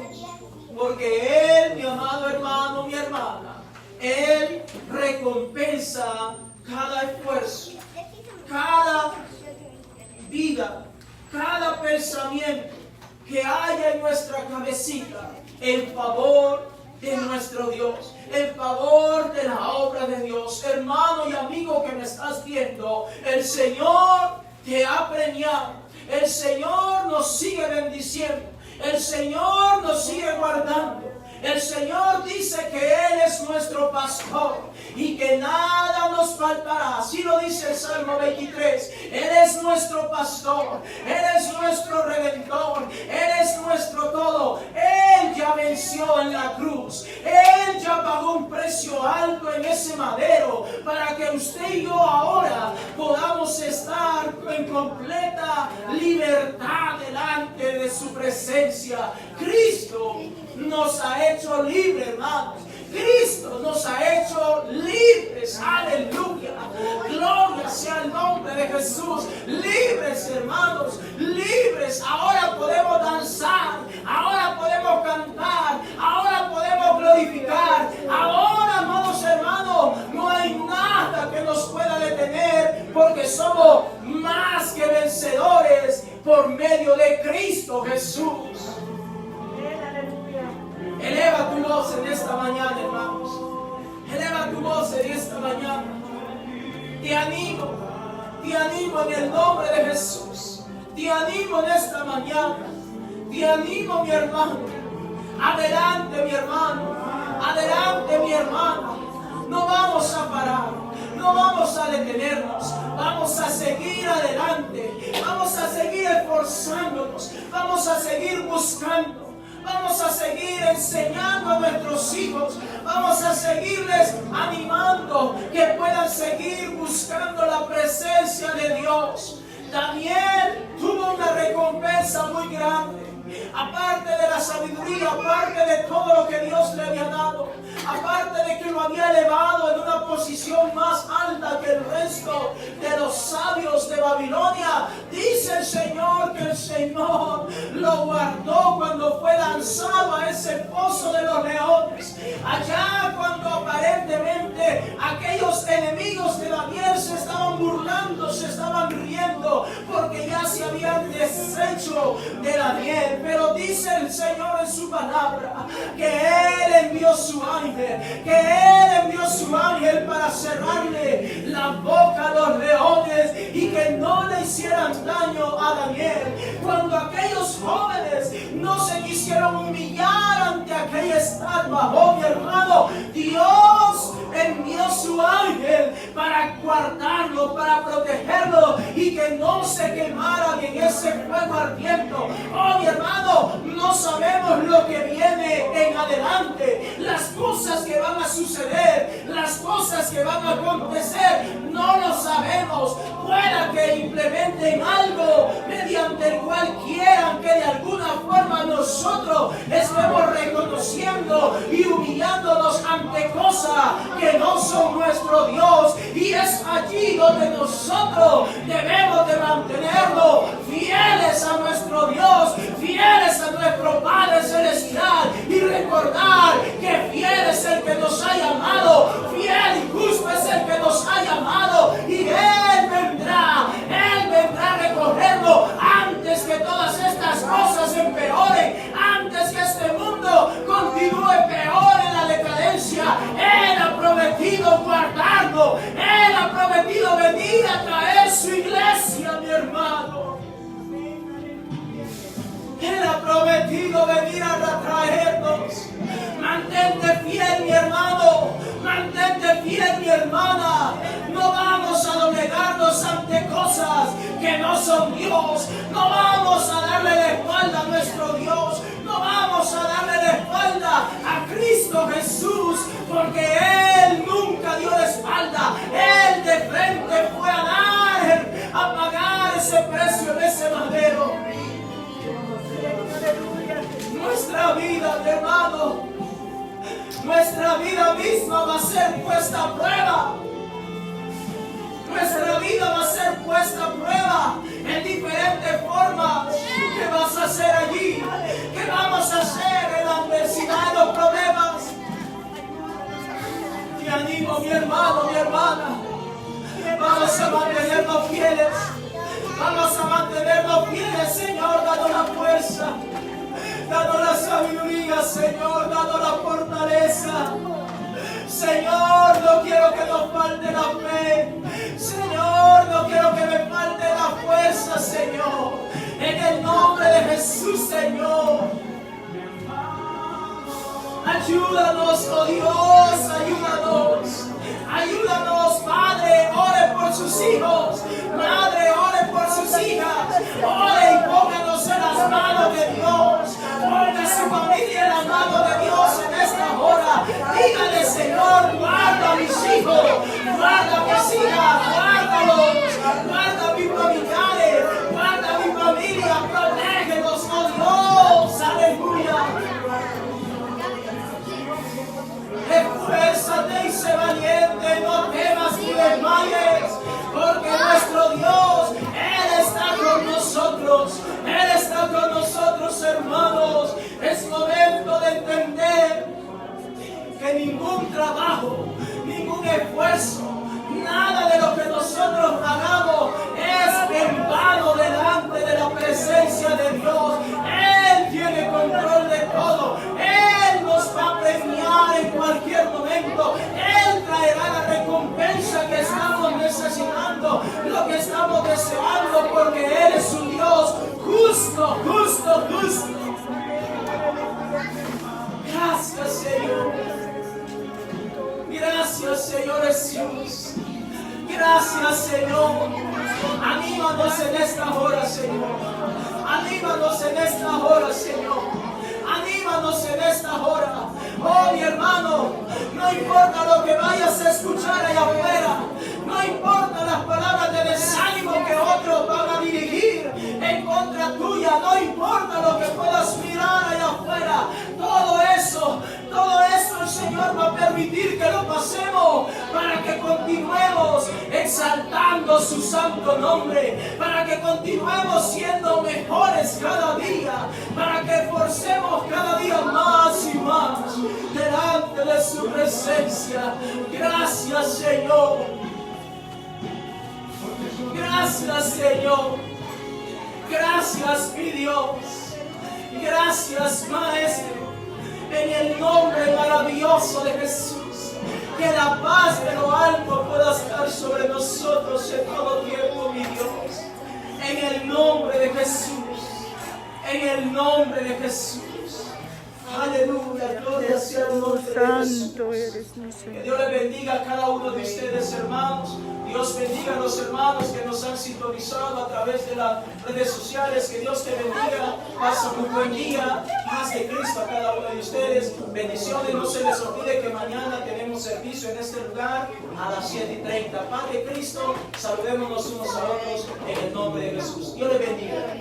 porque Él, mi amado hermano, mi hermana, Él recompensa cada esfuerzo, cada vida, cada pensamiento que haya en nuestra cabecita en favor de nuestro Dios, en favor de la obra de Dios. Hermano y amigo que me estás viendo, el Señor te ha premiado, el Señor nos sigue bendiciendo, el Señor nos sigue guardando. El Señor dice que Él es nuestro pastor y que nada nos faltará. Así lo dice el Salmo 23. Él es nuestro pastor, Él es nuestro redentor, Él es nuestro todo. Él ya venció en la cruz, Él ya pagó un precio alto en ese madero para que usted y yo ahora podamos estar en completa libertad delante de su presencia. Cristo nos ha hecho libres, hermanos. Cristo nos ha hecho libres. Aleluya. Gloria sea el nombre de Jesús. Libres, hermanos. Libres. Ahora podemos danzar. Ahora podemos cantar. Ahora podemos glorificar. Ahora, amados hermanos, no hay nada que nos pueda detener, porque somos más que vencedores por medio de Cristo Jesús. Eleva tu voz en esta mañana, hermanos. Eleva tu voz en esta mañana. Te animo en el nombre de Jesús. Te animo en esta mañana. Te animo, mi hermano. Adelante, mi hermano. Adelante, mi hermana. No vamos a parar. No vamos a detenernos. Vamos a seguir adelante. Vamos a seguir esforzándonos. Vamos a seguir buscando. Vamos a seguir enseñando a nuestros hijos. Vamos a seguirles animando que puedan seguir buscando la presencia de Dios. Daniel tuvo una recompensa muy grande. Aparte de la sabiduría, aparte de todo lo que Dios le había dado, aparte de que lo había elevado en una posición más alta que el resto de los sabios de Babilonia, dice el Señor que el Señor lo guardó cuando fue lanzado a ese pozo de los leones. Allá cuando aparentemente aquellos enemigos de Daniel se estaban burlando, se estaban riendo, porque ya se habían deshecho de Daniel. Pero dice el Señor en su palabra que Él envió su ángel, que Él envió su ángel para cerrarle la boca a los leones y que no le hicieran daño a Daniel. Cuando aquellos jóvenes no se quisieron humillar ante aquella estatua, oh mi hermano, Dios envió su ángel para guardarlo, para protegerlo y que no se quemaran en ese fuego ardiente. Oh mi hermano, no sabemos lo que viene en adelante, las cosas que van a suceder, las cosas que van a acontecer, no lo sabemos. Pueda que implementen algo mediante el cual quieran que de alguna forma nosotros estemos reconociendo y humillándonos ante cosas que no son nuestro Dios. Y es allí donde nosotros debemos de mantenernos fieles a nuestro Dios, fieles a nuestro Padre Celestial, y recordar que fiel es el que nos ha llamado, fiel y justo es el que nos ha llamado, y Él vendrá a recogernos antes que todas estas cosas empeoren, antes que este mundo continúe peor en la decadencia. Él ha prometido guardarnos, Él ha prometido venir a traer su iglesia, mi hermano. Él ha prometido venir a traernos. Mantente fiel, mi hermano. Mantente fiel, mi hermana. No vamos a doblegarnos ante cosas que no son Dios. No vamos a darle la espalda a nuestro Dios. No vamos a darle la espalda a Cristo Jesús, porque Él nunca dio la espalda. Él de frente fue a pagar ese precio en ese madero. Nuestra vida, mi hermano, nuestra vida misma va a ser puesta a prueba. Nuestra vida va a ser puesta a prueba en diferentes formas. ¿Qué vas a hacer allí? ¿Qué vamos a hacer en la adversidad, en los problemas? Te animo, mi hermano, mi hermana. Vamos a mantenernos fieles. Vamos a mantenernos fieles, Señor, danos la fuerza, danos la sabiduría, Señor, danos la fortaleza. Señor, no quiero que nos falte la fe. Señor, no quiero que me falte la fuerza, Señor. En el nombre de Jesús, Señor. Ayúdanos, oh Dios, ayúdanos. Ayúdanos, Padre, ore por sus hijos. Madre, ore por sus hijas. Ore y pónganos en las manos de Dios. Ponga su familia en las manos de Dios en esta hora. Dígale, Señor, guarda a mis hijos, guarda a mis hijas, guárdalos, guarda a mis familiares, guarda a mi familia, protégelos, oh Dios, aleluya. Esfuérzate y sé valiente, no temas ni desmayes, porque nuestro Dios, Él está con nosotros, Él está con nosotros, hermanos. Es momento de entender que ningún trabajo, ningún esfuerzo, nada de lo que nosotros hagamos es en vano delante de la presencia de Dios. Él tiene control de todo. Él nos va a premiar en cualquier momento. Él traerá la recompensa que estamos necesitando, lo que estamos deseando, porque Él es un Dios justo, justo, justo. Gracias, Señor. Gracias, Señor Jesús. Gracias, Señor. Anímanos en esta hora, Señor. Anímanos en esta hora, Señor. Anímanos en esta hora. Oh, mi hermano, no importa lo que vayas a escuchar allá afuera. No importa las palabras de desánimo que otros van a dirigir en contra tuya. No importa lo que puedas mirar allá afuera. Todo eso el Señor va a permitir que lo pasemos para que continuemos exaltando su santo nombre, para que continuemos siendo mejores cada día, para que esforcemos cada día más y más delante de su presencia. Gracias, Señor. Gracias, Señor. Gracias, mi Dios. Gracias, Maestro. En el nombre maravilloso de Jesús, que la paz de lo alto pueda estar sobre nosotros en todo tiempo, mi Dios. En el nombre de Jesús. En el nombre de Jesús. Aleluya, gloria sea el nombre de Jesús. Que Dios le bendiga a cada uno de ustedes, hermanos. Dios bendiga a los hermanos que nos han sintonizado a través de las redes sociales. Que Dios te bendiga. Pasa un buen día. Paz de Cristo a cada uno de ustedes. ustedes. Bendiciones. No se les olvide que mañana tenemos servicio en este lugar a las 7:30. Padre Cristo, saludémonos unos a otros en el nombre de Jesús. Dios les bendiga.